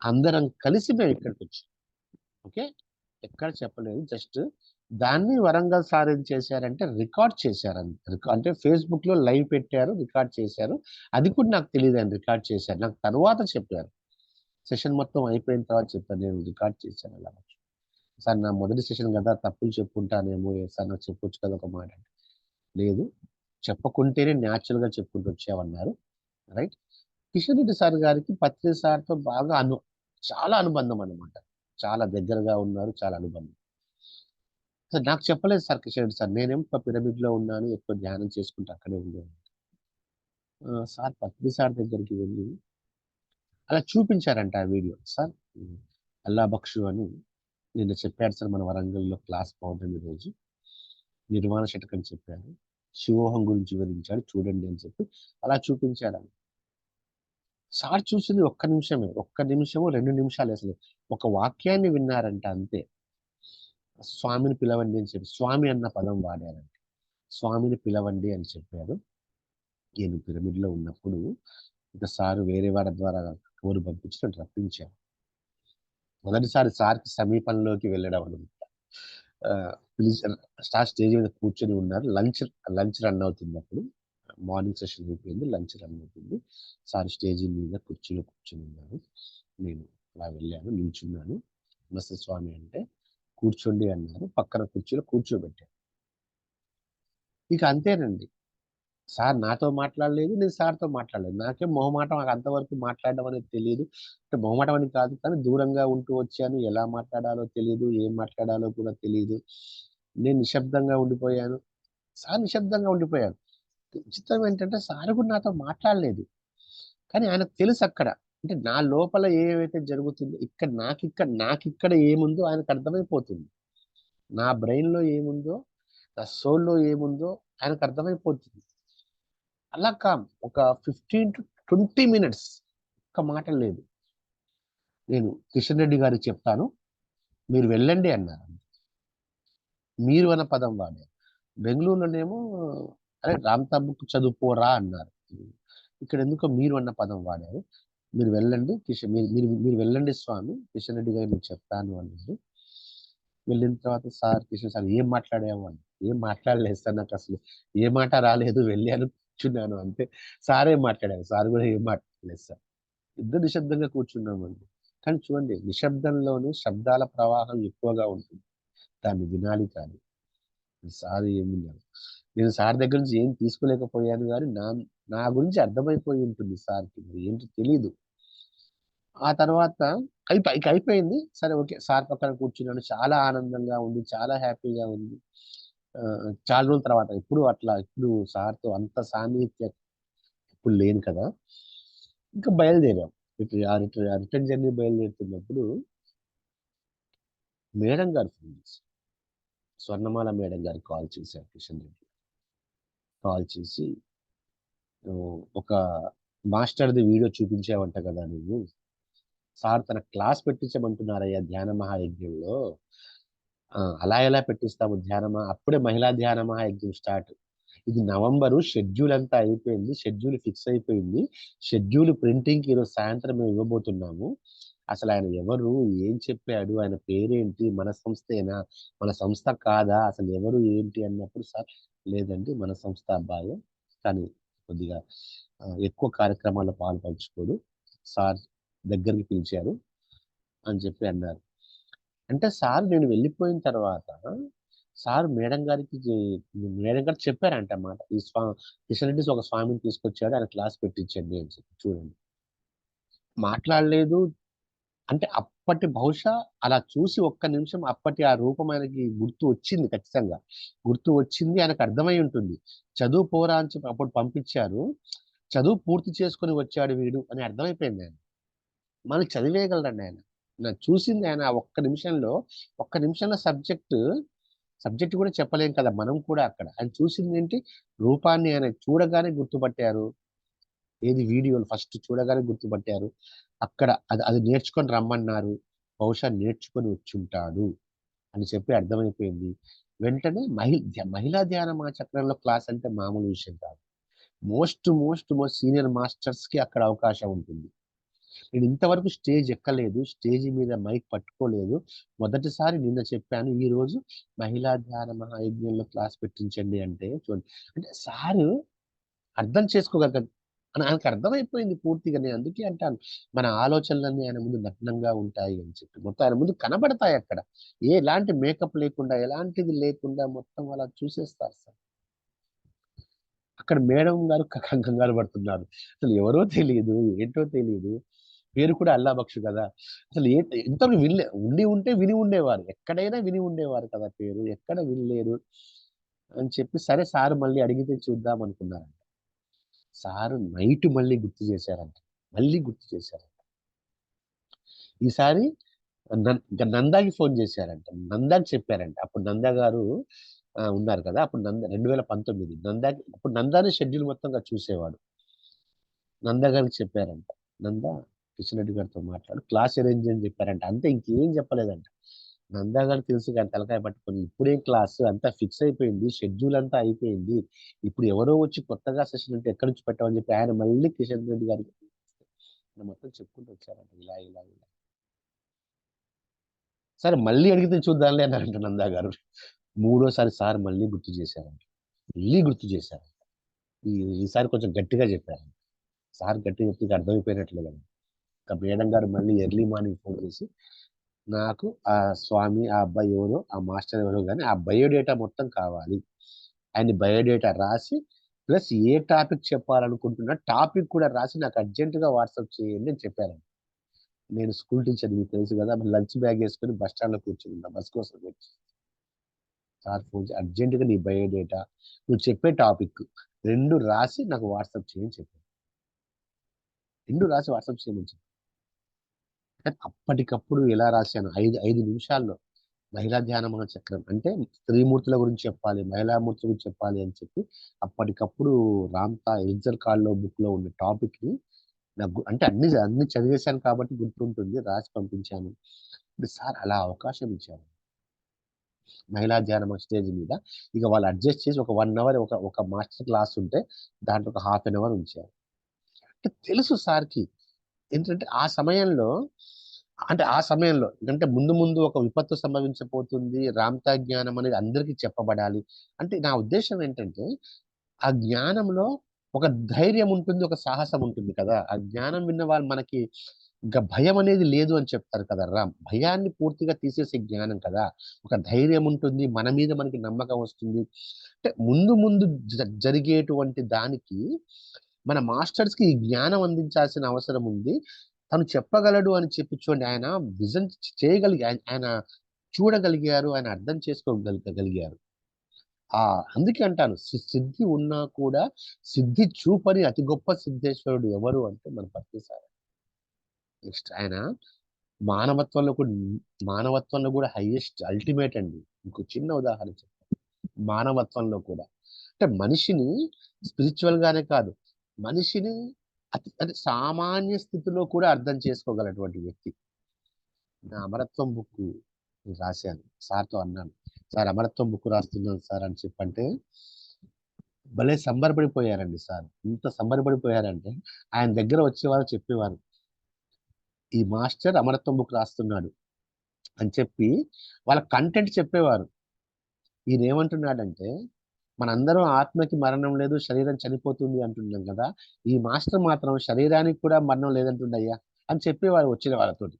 A: అందరం కలిసి మేము ఇక్కడికి వచ్చాం. ఓకే, ఎక్కడ చెప్పలేదు. జస్ట్ దాన్ని వరంగల్ సార్ ఏం చేశారంటే రికార్డ్ చేశారు. అంటే ఫేస్బుక్ లో లైవ్ పెట్టారు, రికార్డ్ చేశారు. అది కూడా నాకు తెలియదు అని రికార్డ్ చేశారు. నాకు తర్వాత చెప్పారు, సెషన్ మొత్తం అయిపోయిన తర్వాత చెప్పారు, నేను రికార్డ్ చేశాను అలా. సార్ నా మొదటి సెషన్ కదా, తప్పులు చెప్పుకుంటానేమో సార్, నాకు చెప్పొచ్చు కదా ఒక మాట. లేదు, చెప్పకుంటేనే న్యాచురల్ గా చెప్పుకుంటూ వచ్చామన్నారు. రైట్. కిషన్ రెడ్డి సార్ గారికి పత్రి సార్తో బాగా చాలా అనుబంధం అన్నమాట. చాలా దగ్గరగా ఉన్నారు, చాలా అనుబంధం. సార్ నాకు చెప్పలేదు సార్ కిషన్ రెడ్డి సార్, నేనేమో పిరమిడ్ లో ఉన్నాను, ఎక్కువ ధ్యానం చేసుకుంటూ అక్కడే ఉన్నాను. సార్ పత్రి సార్ దగ్గరికి వెళ్ళి అలా చూపించారంట ఆ వీడియో. సార్ అల్లా బక్షు అని నిన్న చెప్పాడు సార్, మన వరంగల్లో క్లాస్ పౌర్ణమి రోజు నిర్వాణ శతకం చెప్పారు, శివోహం గురించి వివరించాడు చూడండి అని చెప్పి అలా చూపించాడు. సార్ చూసింది ఒక్క నిమిషమే, 2 నిమిషాలు అసలు. ఒక వాక్యాన్ని విన్నారంట అంతే. స్వామిని పిలవండి అని చెప్పి, స్వామి అన్న పదం వాడారంట. స్వామిని పిలవండి అని చెప్పారు. నేను పిరమిడ్ లో ఉన్నప్పుడు ఇక సారు వేరే వారి ద్వారా కబురు పంపించి రప్పించాను. మొదటిసారి సార్కి సమీపంలోకి వెళ్ళడం అనమాట. స్టార్ స్టేజ్ మీద కూర్చొని ఉన్నారు. లంచ్ రన్ అవుతుంది అప్పుడు. మార్నింగ్ సెషన్ అయిపోయింది, లంచ్ రన్ అవుతుంది. సార్ స్టేజ్ మీద కుర్చీలో కూర్చొని ఉన్నారు. నేను అలా వెళ్ళాను, నిల్చున్నాను. నమస్తే స్వామి అంటే కూర్చోండి అన్నారు. పక్కన కుర్చీలో కూర్చోబెట్టారు. ఇక అంతేనండి. సార్ నాతో మాట్లాడలేదు, నేను సార్తో మాట్లాడలేదు. నాకేం మొహమాటం, నాకు అంతవరకు మాట్లాడడం అనేది తెలియదు. అంటే మొహమాటం అని కాదు, కానీ దూరంగా ఉంటూ వచ్చాను. ఎలా మాట్లాడాలో తెలియదు, ఏం మాట్లాడాలో కూడా తెలియదు. నేను నిశ్శబ్దంగా ఉండిపోయాను. సార్ నిశ్శబ్దంగా ఉండిపోయాను. విచిత్రం ఏంటంటే సార్ కూడా నాతో మాట్లాడలేదు, కానీ ఆయనకు తెలుసు అక్కడ. అంటే నా లోపల ఏవైతే జరుగుతుందో నాకిక్కడ ఏముందో ఆయనకు అర్థమైపోతుంది. నా బ్రెయిన్ లో ఏముందో, నా సోల్లో ఏముందో ఆయనకు అర్థమైపోతుంది. అలా ఒక 15 to 20 minutes ఒక్క మాట లేదు. నేను కిషన్ రెడ్డి గారికి చెప్తాను, మీరు వెళ్ళండి అన్నారు. మీరు అన్న పదం వాడారు. బెంగళూరులోనేమో అరే రామ్తాబుక్ చదువుకోరా అన్నారు. ఇక్కడ ఎందుకో మీరు అన్న పదం వాడారు. మీరు వెళ్ళండి మీరు వెళ్ళండి స్వామి, కిషన్ రెడ్డి గారు నేను చెప్తాను అన్నారు. వెళ్ళిన తర్వాత సార్ కిషన్ సార్ ఏం మాట్లాడాము అని, ఏం మాట్లాడలేదు సార్, నాకు అసలు ఏ మాట రాలేదు, వెళ్ళాను కూర్చున్నాను అంతే. సార్ ఏం మాట్లాడారు, సార్ కూడా ఏం మాట్లాడలేదు సార్. ఇద్దరు నిశ్శబ్దంగా కూర్చున్నామండి. కానీ చూడండి, నిశ్శబ్దంలోనే శబ్దాల ప్రవాహం ఎక్కువగా ఉంటుంది, దాన్ని వినాలి. కానీ సార్ ఏమున్నారు, నేను సార్ దగ్గర నుంచి ఏం తీసుకోలేకపోయాను, కానీ నా గురించి అర్థమైపోయి ఉంటుంది సార్కి, మరి ఏంటో తెలీదు. ఆ తర్వాత అయిపోయింది. సరే ఓకే, సార్ పక్కన కూర్చున్నాను, చాలా ఆనందంగా ఉంది, చాలా హ్యాపీగా ఉంది. చాలా రోజుల తర్వాత ఇప్పుడు సార్తో అంత సాన్నిహిత్యం ఇప్పుడు లేను కదా. ఇంకా బయలుదేరాం. రిటర్న్ జర్నీ బయలుదేరుతున్నప్పుడు మేడం గారు ఫోన్ చేశారు. స్వర్ణమాల మేడం గారికి కాల్ చేశారు కిషన్ రెడ్డి. కాల్ చేసి ఒక మాస్టర్ది వీడియో చూపించావంట కదా నువ్వు, సార్ తన క్లాస్ పెట్టించమంటున్నారయ్యా ధ్యాన మహాయజ్ఞంలో. అలా ఎలా పెట్టిస్తాము ధ్యానమా, అప్పుడే మహిళా ధ్యాన మహాయజ్ఞం స్టార్ట్. ఇది నవంబరు, షెడ్యూల్ అంతా అయిపోయింది, షెడ్యూల్ ఫిక్స్ అయిపోయింది, షెడ్యూల్ ప్రింటింగ్కి ఈరోజు సాయంత్రం మేము ఇవ్వబోతున్నాము. అసలు ఆయన ఎవరు, ఏం చెప్పాడు, ఆయన పేరేంటి, మన సంస్థేనా, మన సంస్థ కాదా, అసలు ఎవరు ఏంటి అన్నప్పుడు సార్ లేదండి మన సంస్థ అబ్బాయే, కానీ కొద్దిగా ఎక్కువ కార్యక్రమాల్లో పాల్పంచుకోడు, సార్ దగ్గరికి పిలిచారు అని చెప్పి అన్నారు. అంటే సార్ నేను వెళ్ళిపోయిన తర్వాత సార్ మేడం గారు చెప్పారంట అన్నమాట, ఈ కిషన్ రెడ్డి ఒక స్వామిని తీసుకొచ్చాడు, ఆయన క్లాస్ పెట్టించండి అని చెప్పి. చూడండి, మాట్లాడలేదు. అంటే అప్పటి బహుశా అలా చూసి ఒక్క నిమిషం అప్పటి ఆ రూపం ఆయనకి గుర్తు వచ్చింది, ఖచ్చితంగా గుర్తు వచ్చింది, ఆయనకు అర్థమై ఉంటుంది. చదువు పోరా అని చెప్పి అప్పుడు పంపించారు, చదువు పూర్తి చేసుకొని వచ్చాడు వీడు అని అర్థమైపోయింది ఆయన. మళ్ళీ చదివేయగలరండి ఆయన. నాకు చూసింది ఆయన ఒక్క నిమిషంలో సబ్జెక్ట్ కూడా చెప్పలేం కదా మనం కూడా. అక్కడ ఆయన చూసింది ఏంటి, రూపాన్ని ఆయన చూడగానే గుర్తుపట్టారు. ఏది వీడియోలు ఫస్ట్ చూడగానే గుర్తుపట్టారు. అక్కడ అది అది నేర్చుకొని రమ్మన్నారు, బహుశా నేర్చుకొని వచ్చుంటాడు అని చెప్పి అర్థమైపోయింది. వెంటనే మహిళా ధ్యాన చక్రంలో క్లాస్ అంటే మామూలు విషయం కాదు. మోస్ట్ సీనియర్ మాస్టర్స్ కి అక్కడ అవకాశం ఉంటుంది. నేను ఇంతవరకు స్టేజ్ ఎక్కలేదు, స్టేజ్ మీద మైక్ పట్టుకోలేదు, మొదటిసారి నిన్న చెప్పాను, ఈ రోజు మహిళా ధ్యాన మహాయజ్ఞంలో క్లాస్ పెట్టించండి అంటే చూడండి. అంటే సారు అర్థం చేసుకోగల, ఆయనకు అర్థమైపోయింది పూర్తిగా. నేను అందుకే అంటాను, మన ఆలోచనలన్నీ ఆయన ముందు నగ్నంగా ఉంటాయి అని చెప్పి, మొత్తం ఆయన ముందు కనబడతాయి అక్కడ, ఎలాంటి మేకప్ లేకుండా, ఎలాంటిది లేకుండా మొత్తం అలా చూసేస్తారు సార్. అక్కడ మేడం గారు కంగారు పడుతున్నారు, అసలు ఎవరో తెలియదు, ఏంటో తెలియదు, పేరు కూడా అల్లా బక్షు కదా, అసలు ఇంతవరకు ఉంటే విని ఉండేవారు, ఎక్కడైనా విని ఉండేవారు కదా, పేరు ఎక్కడ వినలేరు అని చెప్పి, సరే సార్ మళ్ళీ అడిగితే చూద్దాం అనుకున్నారంట. సారు నైట్ మళ్ళీ గుర్తు చేశారంట, ఈసారి నందాకి ఫోన్ చేశారంట, నందాకి చెప్పారంట. అప్పుడు నందా గారు ఉన్నారు కదా, అప్పుడు 2019 నందాకి, అప్పుడు నందాని షెడ్యూల్ మొత్తంగా చూసేవాడు. నందా గారికి చెప్పారంట, నందా కిషన్ రెడ్డి గారితో మాట్లాడు, క్లాస్ అరేంజ్ అని చెప్పారంట. అంతే, ఇంకేం చెప్పలేదంట. నందా గారు తెలుసు కానీ తలకాయ పట్టుకొని, ఇప్పుడేం క్లాస్, అంతా ఫిక్స్ అయిపోయింది, షెడ్యూల్ అంతా అయిపోయింది, ఇప్పుడు ఎవరో వచ్చి కొత్తగా సెషన్ అంటే ఎక్కడి నుంచి పెట్టామని చెప్పి ఆయన మళ్ళీ కిషన్ రెడ్డి గారికి మొత్తం చెప్పుకుంటూ వచ్చారంట, ఇలా ఇలా ఇలా. సరే మళ్ళీ అడిగితే చూద్దాంలే అన్నారంట నందా గారు. మూడోసారి సార్ మళ్ళీ గుర్తు చేశారంట, ఈసారి కొంచెం గట్టిగా చెప్పారు. సార్ గట్టిగా చెప్తే అర్థమైపోయినట్లేదండి. ఇంకా మేడం గారు మళ్ళీ ఎర్లీ మార్నింగ్ ఫోన్ చేసి, నాకు ఆ స్వామి, ఆ అబ్బాయి ఎవరో, ఆ మాస్టర్ ఎవరో కానీ ఆ బయోడేటా మొత్తం కావాలి, ఆయన బయోడేటా రాసి ప్లస్ ఏ టాపిక్ చెప్పాలనుకుంటున్నా టాపిక్ కూడా రాసి నాకు అర్జెంటుగా వాట్సాప్ చేయండి అని చెప్పారండి. నేను స్కూల్ టీచర్, మీకు తెలుసు కదా, లంచ్ బ్యాగ్ వేసుకొని బస్ స్టాండ్లో కూర్చున్నా, బస్ కోసం వచ్చి. సార్ ఫోన్ చేసి అర్జెంటుగా నీ బయోడేటా, నువ్వు చెప్పే టాపిక్ రెండు రాసి నాకు వాట్సాప్ చేయని చెప్పాను. వాట్సాప్ చేయమని చెప్పాను. అప్పటికప్పుడు ఎలా రాశాను, 5 నిమిషాల్లో మహిళా ధ్యాన చక్రం అంటే స్త్రీమూర్తుల గురించి చెప్పాలి, మహిళామూర్తుల గురించి చెప్పాలి అని చెప్పి అప్పటికప్పుడు రామ్తా ఎగ్జల్ కార్డ్లో బుక్లో ఉన్న టాపిక్ని నాకు అంటే అన్ని చదివేశాను కాబట్టి గుర్తుంటుంది, రాసి పంపించాను. ఇప్పుడు సార్ అలా అవకాశం ఇచ్చారు మహిళా ధ్యానం స్టేజ్ మీద. ఇక వాళ్ళు అడ్జస్ట్ చేసి ఒక 1 అవర్ ఒక మాస్టర్ క్లాస్ ఉంటే దాంట్లో ఒక హాఫ్ అన్ అవర్ ఉంచారు. అంటే తెలుసు సార్కి ఏంటంటే ఆ సమయంలో అంటే ముందు ఒక విపత్తు సంభవించబోతుంది, రామ్తా జ్ఞానం అనేది అందరికీ చెప్పబడాలి. అంటే నా ఉద్దేశం ఏంటంటే ఆ జ్ఞానంలో ఒక ధైర్యం ఉంటుంది, ఒక సాహసం ఉంటుంది కదా. ఆ జ్ఞానం విన్న వాళ్ళు మనకి ఇంకా భయం అనేది లేదు అని చెప్తారు కదా రామ్. భయాన్ని పూర్తిగా తీసేసే జ్ఞానం కదా. ఒక ధైర్యం ఉంటుంది, మన మీద మనకి నమ్మకం వస్తుంది. అంటే ముందు జరిగేటువంటి దానికి మన మాస్టర్స్‌కి ఈ జ్ఞానం అందించాల్సిన అవసరం ఉంది. తను చెప్పగలడు అని చెప్పి చూడండి, ఆయన విజన్ ఆయన చూడగలిగారు, ఆయన అర్థం చేసుకోగలిగారు. అందుకే అంటాను, సిద్ధి ఉన్నా కూడా సిద్ధి చూపని అతి గొప్ప సిద్ధేశ్వరుడు ఎవరు అంటే మన పత్రి సార్. నెక్స్ట్ ఆయన మానవత్వంలో కూడా హైయెస్ట్ అల్టిమేట్ అండి. ఇంకో చిన్న ఉదాహరణ చెప్తాను. మానవత్వంలో కూడా అంటే మనిషిని స్పిరిచువల్ గానే కాదు, మనిషిని అంటే సామాన్య స్థితిలో కూడా అర్థం చేసుకోగలటువంటి వ్యక్తి. నా అమరత్వం బుక్ రాశాను, సార్తో అన్నాను, సార్ అమరత్వం బుక్ రాస్తున్నాను సార్ అని చెప్పంటే, భలే సంబరపడిపోయారండి సార్. ఇంత సంబరపడిపోయారంటే ఆయన దగ్గర వచ్చేవారు చెప్పేవారు, ఈ మాస్టర్ అమరత్వం బుక్ రాస్తున్నాడు అని చెప్పి వాళ్ళ కంటెంట్ చెప్పేవారు. ఈయన ఏమంటున్నాడంటే, మనందరం ఆత్మకి మరణం లేదు, శరీరం చనిపోతుంది అంటున్నాం కదా, ఈ మాస్టర్ మాత్రం శరీరానికి కూడా మరణం లేదంటుండయ్యా అని చెప్పేవారు వచ్చిన వాళ్ళతోటి.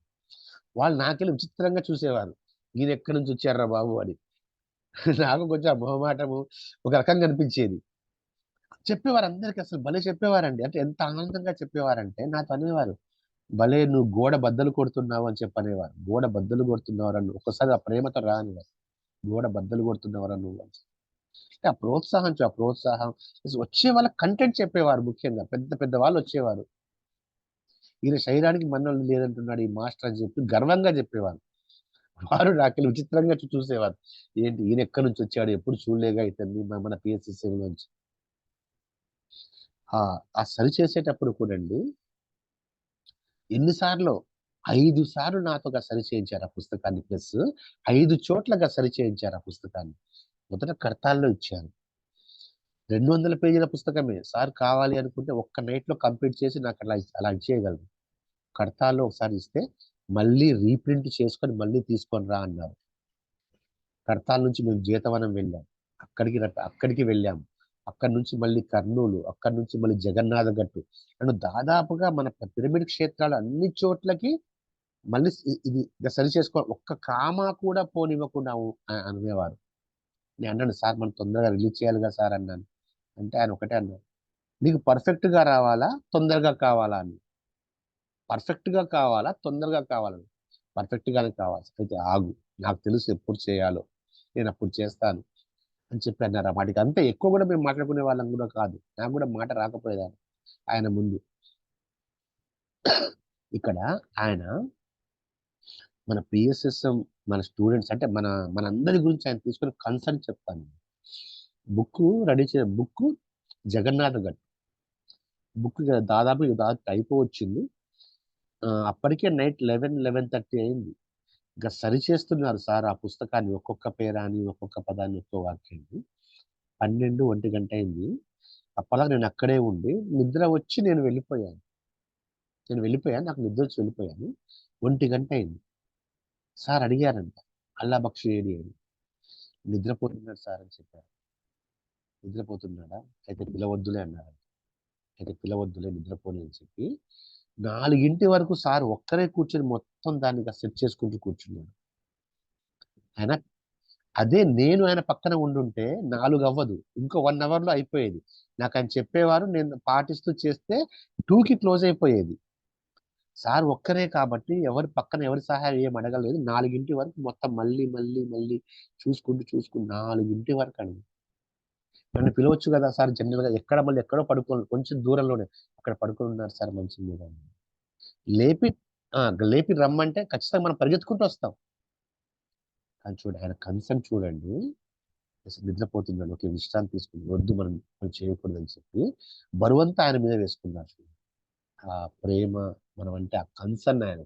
A: వాళ్ళు నాకెళ్ళి విచిత్రంగా చూసేవారు, ఈయన ఎక్కడి నుంచి వచ్చారా బాబు అని. నాకు కొంచెం ఆ మొహమాటము ఒక రకంగా అనిపించేది. చెప్పేవారు అందరికి, అసలు భలే చెప్పేవారండి. అంటే ఎంత ఆనందంగా చెప్పేవారంటే నాతో అనేవారు, భలే నువ్వు గోడ బద్దలు కొడుతున్నావు అని చెప్పి అనేవారు. గోడ బద్దలు కొడుతున్నావురా నువ్వు, ఒక్కసారి ఆ ప్రేమతో రానివారు, గోడ బద్దలు కొడుతున్నావురా నువ్వు అని. అంటే ఆ ప్రోత్సాహం వచ్చే వాళ్ళ కంటెంట్ చెప్పేవారు. ముఖ్యంగా పెద్ద పెద్ద వాళ్ళు వచ్చేవారు, ఈయన శరీరానికి మన్నం లేదంటున్నాడు ఈ మాస్టర్ అని చెప్పి గర్వంగా చెప్పేవారు. వారు నాకెళ్ళి విచిత్రంగా చూసేవారు, ఏంటి ఈయన ఎక్కడి నుంచి వచ్చాడు, ఎప్పుడు చూడలేగా ఇతన్ని మన పిఎస్ఎస్ఎం నుంచి. ఆ సరి చేసేటప్పుడు కూడా అండి, ఎన్నిసార్లు 5 సార్లు నాతో సరి చేయించారు ఆ పుస్తకాన్ని. ప్లస్ 5 చోట్లగా సరి చేయించారు ఆ పుస్తకాన్ని. మొదట కడతాల్లో ఇచ్చారు, 200 పేజీల పుస్తకమే సార్, కావాలి అనుకుంటే ఒక్క నైట్ లో కంప్లీట్ చేసి నాకు అలా ఇచ్చేయగలరు. కడతాల్లో ఒకసారి ఇస్తే మళ్ళీ రీప్రింట్ చేసుకొని మళ్ళీ తీసుకొని రా అన్నారు. కడతాల నుంచి మేము జీతవనం వెళ్ళాం, అక్కడికి వెళ్ళాం, అక్కడి నుంచి మళ్ళీ కర్నూలు, అక్కడి నుంచి మళ్ళీ జగన్నాథ గట్టు, అండ్ దాదాపుగా మన పిరమిడ్ క్షేత్రాలు అన్ని చోట్లకి మళ్ళీ ఇది ఇక సరి చేసుకో, ఒక్క కామా కూడా పోనివ్వకుండా అనేవారు. నేను అన్నాను, సార్ మనం తొందరగా రిలీజ్ చేయాలి కదా సార్ అన్నాను. అంటే ఆయన ఒకటే అన్నారు, నీకు పర్ఫెక్ట్ గా రావాలా తొందరగా కావాలా అని. పర్ఫెక్ట్ గా కావాలా తొందరగా కావాలని. పర్ఫెక్ట్ గానే కావాలి, అయితే ఆగు, నాకు తెలుసు ఎప్పుడు చేయాలో, నేను అప్పుడు చేస్తాను అని చెప్పి అన్నారు. వాటికి అంతే, ఎక్కువ కూడా మేము మాట్లాడుకునే వాళ్ళం కూడా కాదు, నాకు కూడా మాట రాకపోయేదాన్ని ఆయన ముందు. ఇక్కడ ఆయన మన పిఎస్ఎస్ఎం, మన స్టూడెంట్స్ అంటే మనందరి గురించి ఆయన తీసుకుని కన్సర్న్ చెప్తాను. బుక్ రెడీ చే బుక్ జగన్నాథ్ గట్ బుక్ దాదాపు అయిపోవచ్చింది. అప్పటికే నైట్ 11-11:30 అయింది. ఇంకా సరి చేస్తున్నారు సార్ ఆ పుస్తకాన్ని, ఒక్కొక్క పేరాని, ఒక్కొక్క పదాన్ని, ఒక్కొక్క వాక్యాన్ని. 12-1 గంట అయింది. అప్పటిదాకా నేను అక్కడే ఉండి నిద్ర వచ్చి నేను వెళ్ళిపోయాను, నాకు నిద్ర వచ్చి వెళ్ళిపోయాను. 1 గంట అయింది. సార్ అడిగారంట, అల్లా బక్షి ఏడి అని. నిద్రపోతున్నాడు సార్ అని చెప్పారు. నిద్రపోతున్నాడా, అయితే పిలవద్దులే అన్నారు. అయితే పిలవద్దులే, నిద్రపోని అని చెప్పి 4 వరకు సార్ ఒక్కరే కూర్చొని మొత్తం దాన్ని సెట్ చేసుకుంటూ కూర్చున్నాడు. ఆయన అదే నేను ఆయన పక్కన ఉండుంటే 4 అవ్వదు, ఇంకో 1 అవర్ లో అయిపోయేది. నాకు ఆయన చెప్పేవారు, నేను పాటిస్తూ చేస్తే 2కి క్లోజ్ అయిపోయేది. సార్ ఒక్కరే కాబట్టి ఎవరి పక్కన ఎవరి సహాయం ఏం అడగలేదు. 4 వరకు మొత్తం మళ్ళీ మళ్ళీ మళ్ళీ చూసుకుంటూ 4 వరకు అండి. నన్ను పిలవచ్చు కదా సార్, జనరల్ గా ఎక్కడ మళ్ళీ ఎక్కడో పడుకోండి, కొంచెం దూరంలోనే అక్కడ పడుకొని ఉన్నారు సార్ మంచం మీద. లేపి ఆ, లేపి రమ్మంటే ఖచ్చితంగా మనం పరిగెత్తుకుంటూ వస్తాం. కానీ చూడండి ఆయన కన్సర్న్ చూడండి, అసలు నిద్రపోతున్నాడు, ఓకే విశ్రాంతి తీసుకుని, వద్దు మనం చేయకూడదు అని చెప్పి బరువంతా ఆయన మీద వేసుకున్నారు. ఆ ప్రేమ, మనం అంటే ఆ కన్సర్న్, ఆయన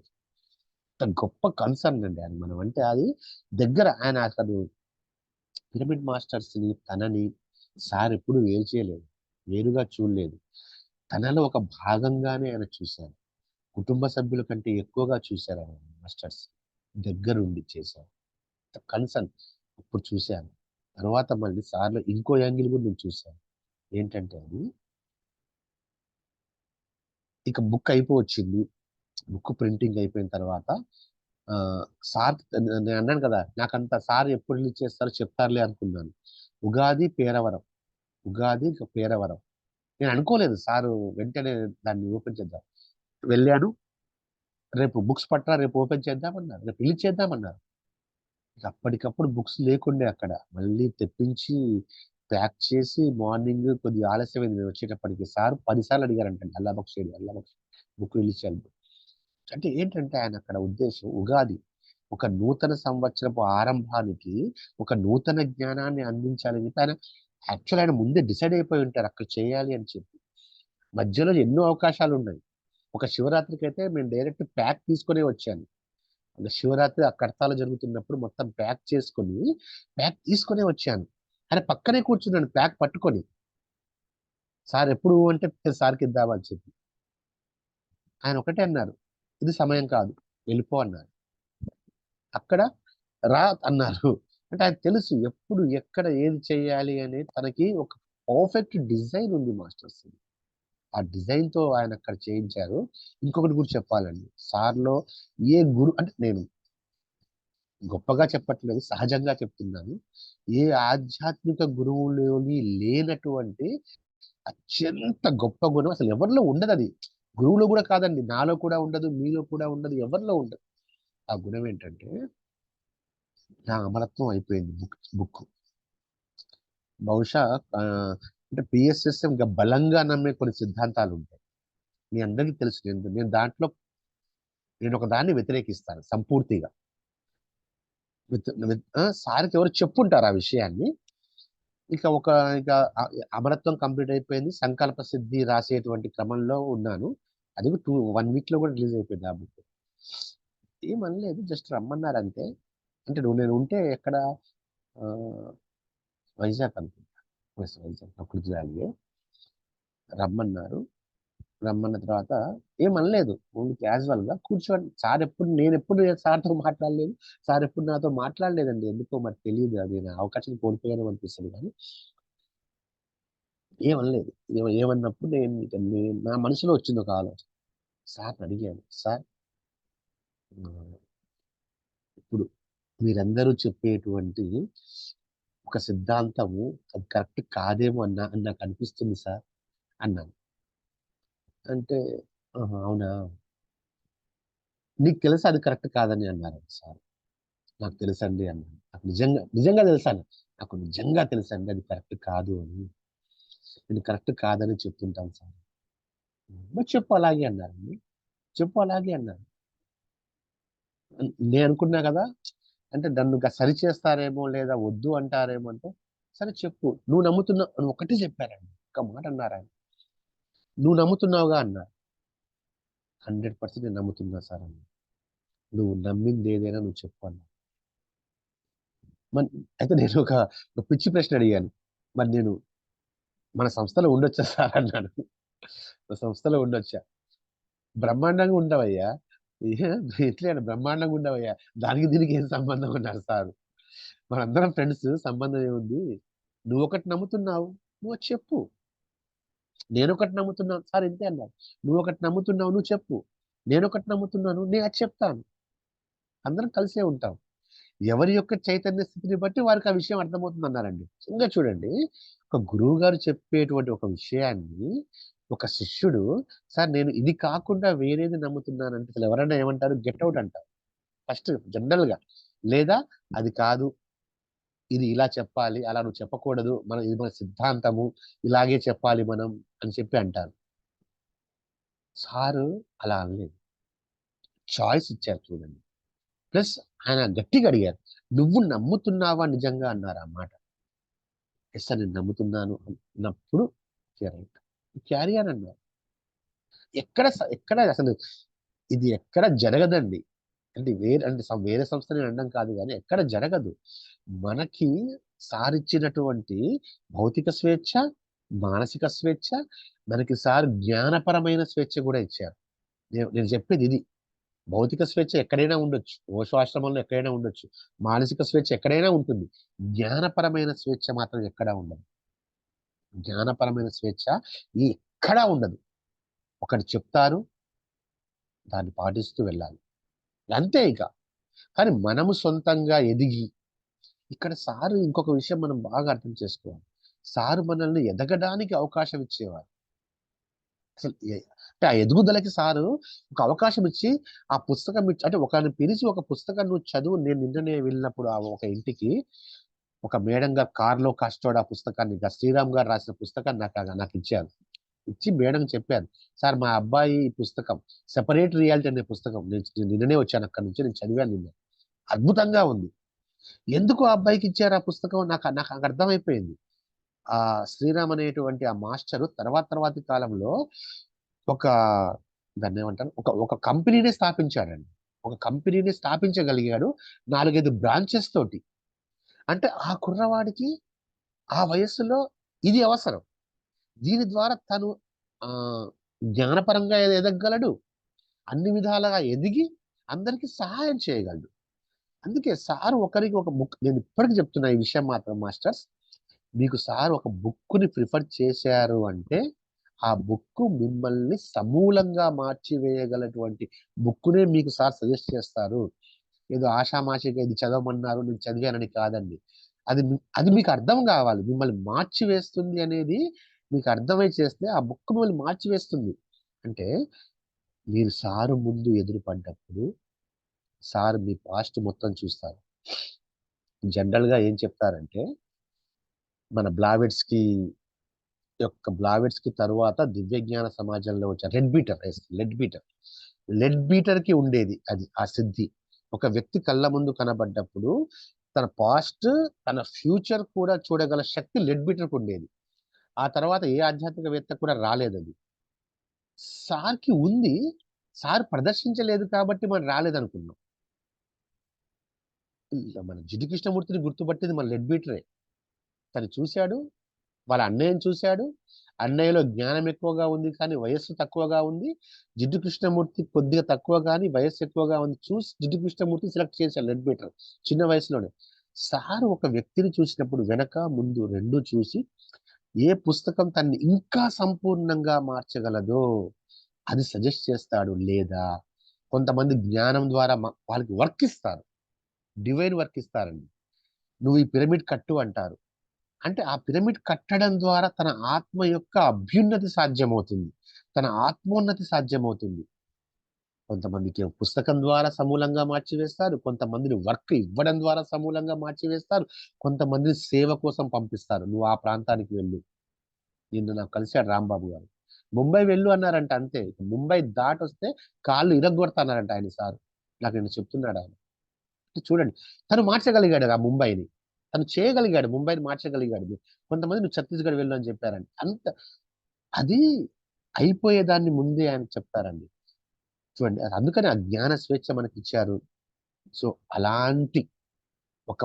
A: అంత గొప్ప కన్సర్న్ అండి ఆయన మనం అంటే. అది దగ్గర ఆయన అసలు పిరమిడ్ మాస్టర్స్ ని తనని సార్ ఎప్పుడు వేరు చేయలేదు, వేరుగా చూడలేదు. తనలో ఒక భాగంగానే ఆయన చూశారు. కుటుంబ సభ్యుల కంటే ఎక్కువగా చూశారు ఆయన మాస్టర్స్, దగ్గరుండి చేశారు కన్సర్న్. అప్పుడు చూశాను. తర్వాత మళ్ళీ సార్లో ఇంకో యాంగిల్ కూడా నేను చూశాను. ఏంటంటే అది, ఇక బుక్ అయిపోవచ్చింది, బుక్ ప్రింటింగ్ అయిపోయిన తర్వాత ఆ సార్, నేను అన్నాను కదా, నాకంత సార్ ఎప్పుడు రిలీజ్ చేస్తారో చెప్తారులే అనుకున్నాను. ఉగాది పేరవరం, ఉగాది ఇక పేరవరం. నేను అనుకోలేదు సారు వెంటనే దాన్ని ఓపెన్ చేద్దాం. వెళ్ళాను, రేపు బుక్స్ పట్టరా, రేపు ఓపెన్ చేద్దామన్నారు, రేపు రిలీజ్ చేద్దామన్నారు. ఇక అప్పటికప్పుడు బుక్స్ లేకుండే అక్కడ, మళ్ళీ తెప్పించి ప్యాక్ చేసి మార్నింగ్ కొద్దిగా ఆలస్యమైంది మేము వచ్చేటప్పటికి. సార్ 10 సార్లు అడిగారంటండి, అల్లా బక్ష్ ఏడి, అల్లా బక్ష్ బుక్ రిలీజ్ చేయాలి. అంటే ఏంటంటే ఆయన అక్కడ ఉద్దేశం, ఉగాది ఒక నూతన సంవత్సరపు ఆరంభానికి ఒక నూతన జ్ఞానాన్ని అందించాలని చెప్పి ఆయన యాక్చువల్ ఆయన ముందే డిసైడ్ అయిపోయి ఉంటారు అక్కడ చేయాలి అని చెప్పి. మధ్యలో ఎన్నో అవకాశాలు ఉన్నాయి. ఒక శివరాత్రికి అయితే మేము డైరెక్ట్ ప్యాక్ తీసుకునే వచ్చాను. అంటే శివరాత్రి ఆ కడతాలు జరుగుతున్నప్పుడు మొత్తం ప్యాక్ తీసుకునే వచ్చాను. ఆయన పక్కనే కూర్చున్నాను ప్యాక్ పట్టుకొని. సార్ ఎప్పుడు అంటే సార్కి ఇద్దామని చెప్పి ఆయన ఒకటే అన్నారు, ఇది సమయం కాదు, వెళ్ళిపో అన్నారు. అక్కడ రా అన్నారు. అంటే ఆయన తెలుసు ఎప్పుడు ఎక్కడ ఏది చేయాలి అనేది తనకి ఒక పర్ఫెక్ట్ డిజైన్ ఉంది మాస్టర్స్. ఆ డిజైన్ తో ఆయన అక్కడ చేయించారు. ఇంకొకటి కూడా చెప్పాలండి, సార్లో ఏ గురు అంటే నేను గొప్పగా చెప్పట్లేదు, సహజంగా చెప్తున్నాను. ఏ ఆధ్యాత్మిక గురువులోని లేనటువంటి అత్యంత గొప్ప గుణం అసలు ఎవరిలో ఉండదు అది. గురువులో కూడా కాదండి, నాలో కూడా ఉండదు, మీలో కూడా ఉండదు, ఎవరిలో ఉండదు. ఆ గుణం ఏంటంటే, నా అమరత్వం అయిపోయింది బుక్ బహుశా ఆ, అంటే పిఎస్ఎస్ఎం ఇంకా బలంగా నమ్మే కొన్ని సిద్ధాంతాలు ఉంటాయి. మీ అందరికీ తెలుసు, నేను దాంట్లో నేను ఒక దాన్ని వ్యతిరేకిస్తాను సంపూర్తిగా. సార్కి ఎవరు చెప్పుంటారు ఆ విషయాన్ని. ఇక ఒక ఇక అమరత్వం కంప్లీట్ అయిపోయింది, సంకల్ప సిద్ధి రాసేటువంటి క్రమంలో ఉన్నాను. అది 1 వీక్ లో కూడా రిలీజ్ అయిపోయింది ఆ బుక్. ఏమనలేదు, జస్ట్ రమ్మన్నారు అంతే. అంటే నేను ఉంటే ఎక్కడ ఆ, వైజాగ్ అనుకుంటా, వైజాగ్ ప్రకృతి వ్యాలీ రమ్మన్నారు. రమ్మన్న తర్వాత ఏమనలేదు, ఓన్లీ క్యాజువల్ గా కూర్చోండి. నేను ఎప్పుడు సార్తో మాట్లాడలేదు, సార్ ఎప్పుడు నాతో మాట్లాడలేదండి, ఎందుకో మరి తెలియదు, అది నా అవకాశం కోల్పోయాను అనిపిస్తుంది. కానీ ఏమనలేదు. ఏమన్నప్పుడు నా మనసులో వచ్చింది ఒక ఆలోచన. సార్ని అడిగాను, సార్ ఇప్పుడు మీరందరూ చెప్పేటువంటి ఒక సిద్ధాంతము అది కరెక్ట్ కాదేమో అని నాకు అనిపిస్తుంది సార్ అన్నాను. అంటే "ఆహా, అవునా, నీకు తెలుసా అది కరెక్ట్ కాదని" అన్నారు సార్. నాకు తెలుసండి అన్నాను. నాకు నిజంగా నిజంగా తెలుసాను, నాకు నిజంగా తెలుసండి అది కరెక్ట్ కాదు అని. నేను కరెక్ట్ కాదని చెప్తుంటాను సార్. మరి చెప్పు అలాగే అన్నారండి. చెప్పు అలాగే అన్నారు. నేను అనుకున్నా కదా, అంటే నన్ను ఇంకా సరి చేస్తారేమో లేదా వద్దు అంటారేమో అంటే, సరే చెప్పు, నువ్వు నమ్ముతున్నావు అని ఒకటి చెప్పారండి, ఒక్క మాట అన్నారు ఆయన. నువ్వు నమ్ముతున్నావుగా అన్నారు. 100% నేను నమ్ముతున్నా సార్ అన్న. నువ్వు నమ్మింది ఏదైనా నువ్వు చెప్పు అన్నా. మరి అయితే నేను ఒక పిచ్చి ప్రశ్న అడిగాను. మరి నేను మన సంస్థలో ఉండొచ్చా సార్ అన్నాడు. మన సంస్థలో ఉండొచ్చా? బ్రహ్మాండంగా ఉండవయ్యా, ఎట్లా బ్రహ్మాండంగా ఉండవయ్యా, దానికి దీనికి ఏం సంబంధం అన్నారు సార్. మనందరం ఫ్రెండ్స్, సంబంధం ఏముంది, నువ్వు ఒకటి నమ్ముతున్నావు, నువ్వు అది చెప్పు. నేను ఒకటి నమ్ముతున్నాను సార్, ఇంతే అన్నారు. నువ్వు ఒకటి నమ్ముతున్నావు, నువ్వు చెప్పు. నేను ఒకటి నమ్ముతున్నాను, నేను అది చెప్తాను. అందరం కలిసే ఉంటాం. ఎవరి యొక్క చైతన్య స్థితిని బట్టి వారికి ఆ విషయం అర్థమవుతుంది అన్నారండి. ఇంకా చూడండి, ఒక గురువు గారు చెప్పేటువంటి ఒక విషయాన్ని ఒక శిష్యుడు, సార్ నేను ఇది కాకుండా వేరేది నమ్ముతున్నానంటే అసలు ఎవరైనా ఏమంటారు, గెట్ అవుట్ అంటారు ఫస్ట్ జనరల్ గా. లేదా అది కాదు, ఇది ఇలా చెప్పాలి, అలా నువ్వు చెప్పకూడదు, ఇది మన సిద్ధాంతము, ఇలాగే చెప్పాలి మనం అని చెప్పి అంటారు. సారు అలా అనలేదు, చాయిస్ ఇచ్చారు చూడండి. ప్లస్ ఆయన గట్టిగా అడిగారు, నువ్వు నమ్ముతున్నావా నిజంగా అన్నారు ఆ మాట. ఎస్ సార్ నేను నమ్ముతున్నాను అన్నప్పుడు క్యారీ అని అన్నారు. ఎక్కడ అసలు ఇది ఎక్కడ జరగదండి. అంటే వేరే సంస్థ నేను అనడం కాదు, కానీ ఎక్కడ జరగదు. మనకి సారిచ్చినటువంటి భౌతిక స్వేచ్ఛ, మానసిక స్వేచ్ఛ, మనకి సార్ జ్ఞానపరమైన స్వేచ్ఛ కూడా ఇచ్చారు. నేను చెప్పేది ఇది. భౌతిక స్వేచ్ఛ ఎక్కడైనా ఉండొచ్చు, ఓషో ఆశ్రమంలో ఎక్కడైనా ఉండొచ్చు, మానసిక స్వేచ్ఛ ఎక్కడైనా ఉంటుంది, జ్ఞానపరమైన స్వేచ్ఛ మాత్రం ఎక్కడా ఉండదు. జ్ఞానపరమైన స్వేచ్ఛ ఎక్కడా ఉండదు. ఒకటి చెప్తారు, దాన్ని పాటిస్తూ వెళ్ళాలి, అంతే ఇక. కానీ మనము సొంతంగా ఎదిగి, ఇక్కడ సారు ఇంకొక విషయం మనం బాగా అర్థం చేసుకోవాలి. సారు మనల్ని ఎదగడానికి అవకాశం ఇచ్చేవారు. అసలు అంటే ఆ ఎదుగుదలకి సారు ఒక అవకాశం ఇచ్చి, ఆ పుస్తకం ఇచ్చి, అంటే ఒకరిని పిలిచి ఒక పుస్తకం నువ్వు చదువు. నేను నిన్ననే వెళ్ళినప్పుడు ఆ ఒక ఇంటికి ఒక మేడం గారు కారులో కష్టపడి ఆ పుస్తకాన్ని, శ్రీరామ్ గారు రాసిన పుస్తకాన్ని నాకు ఇచ్చారు. ఇచ్చి మేడం చెప్పాను, సార్ మా అబ్బాయి ఈ పుస్తకం సెపరేట్ రియాలిటీ అనే పుస్తకం, నేను నిన్ననే వచ్చాను అక్కడి నుంచి, నేను చదివాను నిన్న, అద్భుతంగా ఉంది. ఎందుకు ఆ అబ్బాయికి ఇచ్చారు ఆ పుస్తకం, నాకు అర్థమైపోయింది. ఆ శ్రీరామ్ అనేటువంటి ఆ మాస్టరు తర్వాతి కాలంలో ఒక దాన్ని ఏమంటారు, ఒక కంపెనీనే స్థాపించాడండి. ఒక కంపెనీని స్థాపించగలిగాడు, 4-5 బ్రాంచెస్ తోటి. అంటే ఆ కుర్రవాడికి ఆ వయస్సులో ఇది అవసరం. దీని ద్వారా తను ఆ జ్ఞానపరంగా ఎదగగలడు, అన్ని విధాలుగా ఎదిగి అందరికీ సహాయం చేయగలడు. అందుకే సార్ ఒకరికి ఒక బుక్, నేను ఇప్పటికి చెప్తున్నా ఈ విషయం మాత్రం మాస్టర్స్, మీకు సార్ ఒక బుక్ని ప్రిఫర్ చేశారు అంటే ఆ బుక్ మిమ్మల్ని సమూలంగా మార్చివేయగలటువంటి బుక్నే మీకు సార్ సజెస్ట్ చేస్తారు. ఏదో ఆషామాషిగా ఇది చదవమన్నారు నేను చదివానని కాదండి. అది మీకు అర్థం కావాలి. మిమ్మల్ని మార్చివేస్తుంది అనేది మీకు అర్థమై చేస్తే ఆ బుక్ మిమ్మల్ని మార్చివేస్తుంది. అంటే మీరు సారు ముందు ఎదురుపడ్డప్పుడు సార్ మీ పాస్ట్ మొత్తం చూస్తారు. జనరల్‌గా ఏం చెప్తారంటే మన బ్లావెట్స్‌కి తరువాత దివ్యజ్ఞాన సమాజంలో వచ్చే లెడ్ బీటర్‌కి ఉండేది అది ఆ సిద్ధి. ఒక వ్యక్తి కళ్ళ ముందు కనబడ్డప్పుడు తన పాస్ట్, తన ఫ్యూచర్ కూడా చూడగల శక్తి లెడ్ బీటర్‌కి ఉండేది. ఆ తర్వాత ఏ ఆధ్యాత్మికవేత్త కూడా రాలేదది. సార్‌కి ఉంది. సార్ ప్రదర్శించలేదు కాబట్టి మనం రాలేదనుకున్నాం. మన జిడ్డు కృష్ణమూర్తిని గుర్తుపట్టింది మన లెడ్ బీటరే. తను చూసాడు. వాళ్ళ అన్నయ్యని చూశాడు. అన్నయ్యలో జ్ఞానం ఎక్కువగా ఉంది కానీ వయస్సు తక్కువగా ఉంది. జిడ్డు కృష్ణమూర్తి కొద్దిగా తక్కువ కానీ వయస్సు ఎక్కువగా ఉంది. చూసి జిడ్డు కృష్ణమూర్తి సెలెక్ట్ చేశాడు లెడ్ బీటర్ చిన్న వయసులోనే. సార్ ఒక వ్యక్తిని చూసినప్పుడు వెనక ముందు రెండు చూసి ఏ పుస్తకం తన్ని ఇంకా సంపూర్ణంగా మార్చగలదో అది సజెస్ట్ చేస్తాడు. లేదా కొంతమంది జ్ఞానం ద్వారా వాళ్ళకి వర్క్ ఇస్తారు. డివైన్ వర్క్ ఇస్తారండి. నువ్వు ఈ పిరమిడ్ కట్టు అంటారు. అంటే ఆ పిరమిడ్ కట్టడం ద్వారా తన ఆత్మ యొక్క అభ్యున్నతి సాధ్యమవుతుంది. తన ఆత్మోన్నతి సాధ్యమవుతుంది. కొంతమందికి పుస్తకం ద్వారా సమూలంగా మార్చివేస్తారు. కొంతమందిని వర్క్ ఇవ్వడం ద్వారా సమూలంగా మార్చివేస్తారు. కొంతమందిని సేవ కోసం పంపిస్తారు. నువ్వు ఆ ప్రాంతానికి వెళ్ళు. నిన్ను నాకు కలిశాడు రాంబాబు గారు. ముంబై వెళ్ళు అన్నారంట అంతే. ముంబై దాటొస్తే కాళ్ళు ఇరగ్గొడతా అన్నారంట ఆయన సారు. నాకు నిన్న చెప్తున్నాడు ఆయన. చూడండి, తను మార్చగలిగాడు ఆ ముంబైని. తను చేయగలిగాడు, ముంబైని మార్చగలిగాడు. కొంతమంది నువ్వు ఛత్తీస్‌గఢ్ వెళ్ళు అని చెప్పారండి. అది అయిపోయేదాన్ని ముందే ఆయన చెప్తారండి. చూడండి, అందుకని ఆ జ్ఞాన స్వేచ్ఛ మనకిచ్చారు. సో, అలాంటి ఒక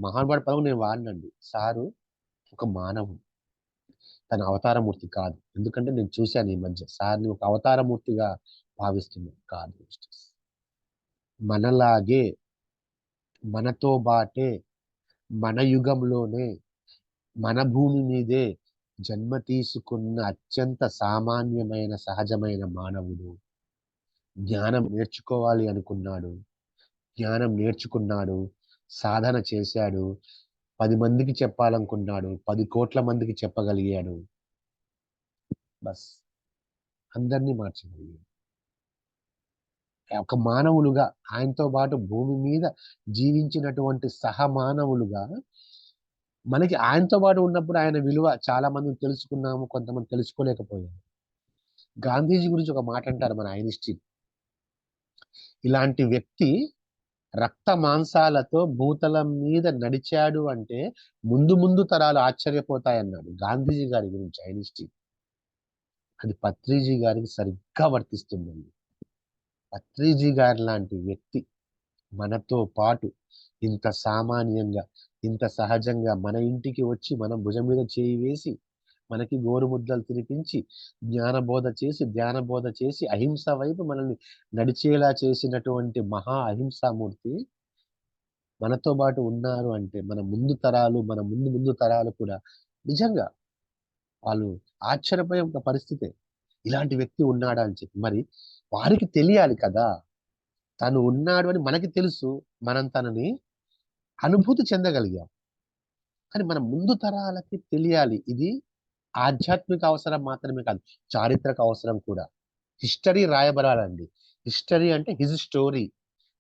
A: మహానుభావుడి పదం నేను వాడనండి. సారు ఒక మానవుడు. తన అవతారమూర్తి కాదు. ఎందుకంటే నేను చూశాను ఈ మధ్య సార్‌ని ఒక అవతారమూర్తిగా భావిస్తున్నాను. కాదు సిస్టర్స్. మనలాగే, మనతో బాటే, మన యుగంలోనే, మన భూమి మీదే జన్మ తీసుకున్న అత్యంత సామాన్యమైన, సహజమైన మానవుడు. జ్ఞానం నేర్చుకోవాలి అనుకున్నాడు. జ్ఞానం నేర్చుకున్నాడు. సాధన చేశాడు. 10 మందికి చెప్పాలనుకున్నాడు. 10,00,00,000 మందికి చెప్పగలిగాడు. బస్. అందరిని మార్చగలిగాడు. ఒక మానవులుగా ఆయనతో పాటు భూమి మీద జీవించినటువంటి సహమానవులుగా మనకి ఆయనతో పాటు ఉన్నప్పుడు ఆయన విలువ చాలా మందిని తెలుసుకున్నాము. కొంతమంది తెలుసుకోలేకపోయాము. గాంధీజీ గురించి ఒక మాట అంటారు మన ఐన్‌స్టీన్. ఇలాంటి వ్యక్తి రక్త మాంసాలతో భూతలం మీద నడిచాడు అంటే ముందు ముందు తరాలు ఆశ్చర్యపోతాయన్నాడు గాంధీజీ గారి గురించి ఐన్‌స్టీన్. అది పత్రిజీ గారికి సరిగ్గా వర్తిస్తుందండి. పత్రిజీ గారి లాంటి వ్యక్తి మనతో పాటు ఇంత సామాన్యంగా, ఇంత సహజంగా మన ఇంటికి వచ్చి మన భుజం మీద చేయి వేసి, మనకి గోరుముద్దలు తినిపించి, ధ్యానబోధ చేసి అహింస వైపు మనల్ని నడిచేలా చేసినటువంటి మహా అహింసామూర్తి మనతో పాటు ఉన్నారు అంటే మన ముందు ముందు తరాలు కూడా నిజంగా వాళ్ళు ఆశ్చర్యపోయే ఒక పరిస్థితే. ఇలాంటి వ్యక్తి ఉన్నాడా అని చెప్పి. మరి వారికి తెలియాలి కదా! తను ఉన్నాడు అని మనకి తెలుసు. మనం తనని అనుభూతి చెందగలిగాం. కానీ మన ముందు తరాలకి తెలియాలి. ఇది ఆధ్యాత్మిక అవసరం మాత్రమే కాదు, చారిత్రక అవసరం కూడా. హిస్టరీ రాయబడాలండి. హిస్టరీ అంటే హిజ్ స్టోరీ.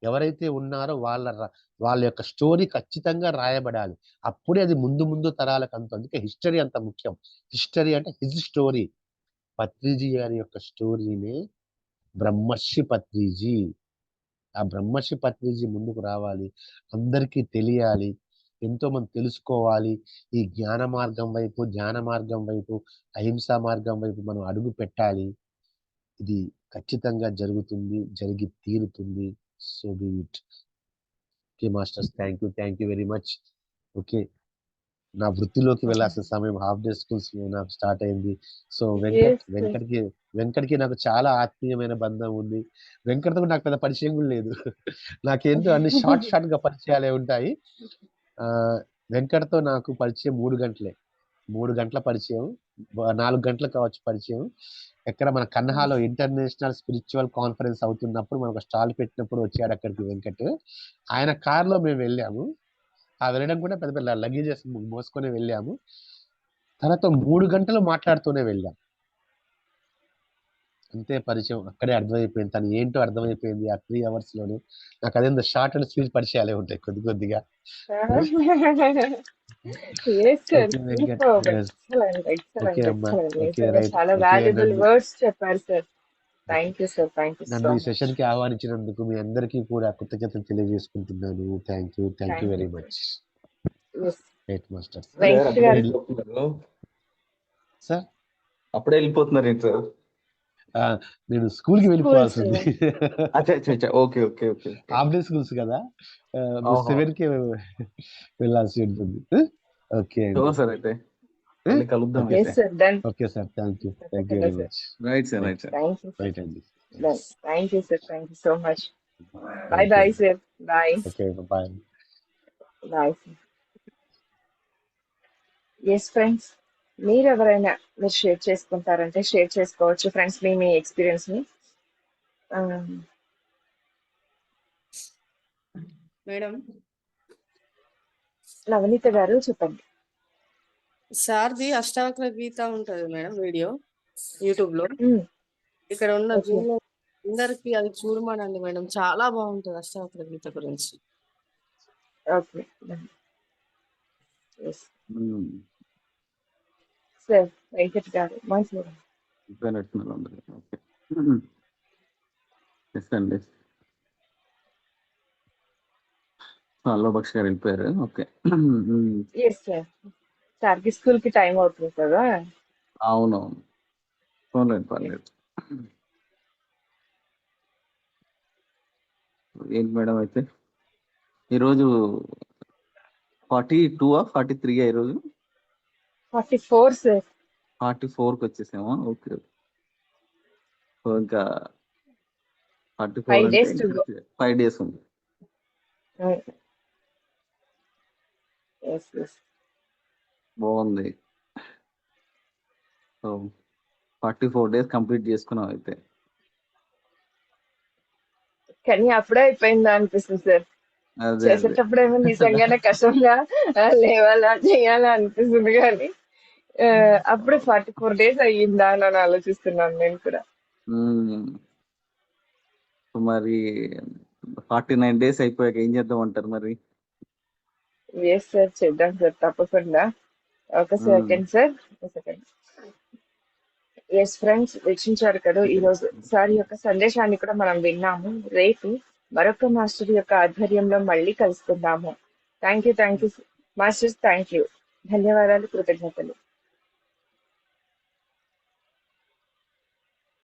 A: ఎవరైతే ఉన్నారో వాళ్ళ యొక్క స్టోరీ ఖచ్చితంగా రాయబడాలి. అప్పుడే అది ముందు ముందు తరాలకు అందుతుంది. అందుకే హిస్టరీ అంత ముఖ్యం. హిస్టరీ అంటే హిజ్ స్టోరీ. పత్రిజీ గారి యొక్క స్టోరీనే బ్రహ్మర్షి పత్రిజీ. ఆ బ్రహ్మర్షి పత్రిజీ ముందుకు రావాలి. అందరికీ తెలియాలి. ఎంతోమంది తెలుసుకోవాలి. ఈ జ్ఞాన మార్గం వైపు, ధ్యాన మార్గం వైపు, అహింసా మార్గం వైపు మనం అడుగు పెట్టాలి. ఇది ఖచ్చితంగా జరుగుతుంది. జరిగి తీరుతుంది. So be it. Okay masters. Thank you. Thank you very much. Okay. నా వృత్తిలోకి వెళ్ళాల్సిన సమయం, హాఫ్ డే స్కూల్స్ నాకు స్టార్ట్ అయింది. So
B: Yes, sir.
A: వెంకట్కి నాకు చాలా ఆత్మీయమైన బంధం ఉంది. వెంకట్తో కూడా నాకు పెద్ద పరిచయం కూడా లేదు. నాకేంటో అన్ని షార్ట్ గా పరిచయాలే ఉంటాయి. వెంకట్తో నాకు పరిచయం 3 గంటల పరిచయం, 4 గంటలు కావచ్చు పరిచయం. ఎక్కడ మన కన్హాలో ఇంటర్నేషనల్ స్పిరిచువల్ కాన్ఫరెన్స్ అవుతున్నప్పుడు మనం ఒక స్టాల్ పెట్టినప్పుడు వచ్చాడు అక్కడికి వెంకట్. ఆయన కార్లో మేము వెళ్ళాము. వెళ్ళడం కూడా పెద్ద పెద్ద లగేజెస్ మోసుకొని వెళ్ళాము. తర్వాత 3 గంటలు మాట్లాడుతూనే వెళ్ళాం. అంతే పరిచయం. అక్కడే అర్థమైపోయింది. తను ఏంటో అర్థమైపోయింది ఆ 3 అవర్స్ లోనే. నాకు అదేందో షార్ట్ అండ్ స్వీట్ పరిచయాలే ఉంటాయి కొద్దిగా.
B: Yes, sir.
A: Okay Venkat.
B: Superb.
A: Yes.
B: Excellent.
A: Okay అమ్మా. ఓకే
B: నిజంగా
A: రైట్.
B: చాలా
A: ఓకే
B: వాల్యుబుల్ వర్డ్స్ చెప్పారు sir. Thank you sir. Thank you
A: నన్ను
B: సో
A: ఈ
B: మచ్.
A: సెషన్ కి ఆహ్వానించినందుకు మీ అందరికీ కూడా కృతజ్ఞతలు తెలియజేసుకుంటున్నాను. థ్యాంక్ you very much. Right masters.
B: Venkat garu
A: sir
C: అప్పుడే వెళ్ళిపోతున్నారు ఏంటి సార్?
A: నేను స్కూల్ కి వెళ్ళిపోవాల్సింది.
C: Okay okay okay.
A: Half day schools కదా, 7 కి వెళ్ళాల్సి ఉంటుంది. ఓకే
C: సార్ అయితే కలుద్దాం.
A: Okay sir. Thank you very much.
C: Right sir. Right
A: అండి.
B: Thank you sir. Thank you so much. Bye sir. Bye.
A: Okay bye.
B: Bye sir. Yes friends, మీరు ఎవరైనా మీరు షేర్ చేసుకుంటారంటే షేర్ చేసుకోవచ్చు ఫ్రెండ్స్ మీ ఎక్స్పీరియన్స్ ని.
D: మేడం
B: నవనీత గారు చెప్పండి.
D: సార్ది అష్టావక్ర గీత ఉంటది మేడం వీడియో యూట్యూబ్ లో. ఇక్కడ ఉన్న అందరికి అది చూడమనండి మేడం, చాలా బాగుంటది అష్టావక్ర గీత గురించి.
B: Okay sir. వెంకట్ గారు మంచిది.
C: బక్ష్ గారు వెళ్ళిపోయారు. ఓకే.
B: Yes sir. సార్కి స్కూల్ కి టైం అవుతుంది కదా.
C: అవునవును. పర్లేదు. ఏంటి మేడం అయితే ఈరోజు 42 43 ఈరోజు
B: 44 సార్.
C: 44కి వచ్చేసామా? ఓకే. ఇంకా 44
B: 5 days to go.
C: 5 days ఉంది. బాగుంది. సో 44 days కంప్లీట్ చేసుకున్నాం అయితే.
B: కానీ అప్పుడే అయిపోయిందా అనిపిస్తుంది సార్. చేసేటప్పుడు ఏమో నిజంగానే కష్టంగా లేవాలా చేయాలా అనిపిస్తుంది, కానీ అప్పుడే 44 days అయ్యిందా అని ఆలోచిస్తున్నాను నేను కూడా.
C: మరి 49 days అయిపోయాక ఏం చేద్దాం అంటారు మరి?
B: ఎస్ సార్, చేద్దాం సార్ తప్పకుండా. ఒక సెకండ్ సార్. ఎస్ ఫ్రెండ్స్, వీక్షించారు కదా ఈరోజు సార్ యొక్క సందేశాన్ని కూడా మనం విన్నాము. రేపు మరొక మాస్టర్ యొక్క ఆధ్వర్యంలో మళ్ళీ కలుసుకుందాము. Thank you masters. Thank you. ధన్యవాదాలు, కృతజ్ఞతలు.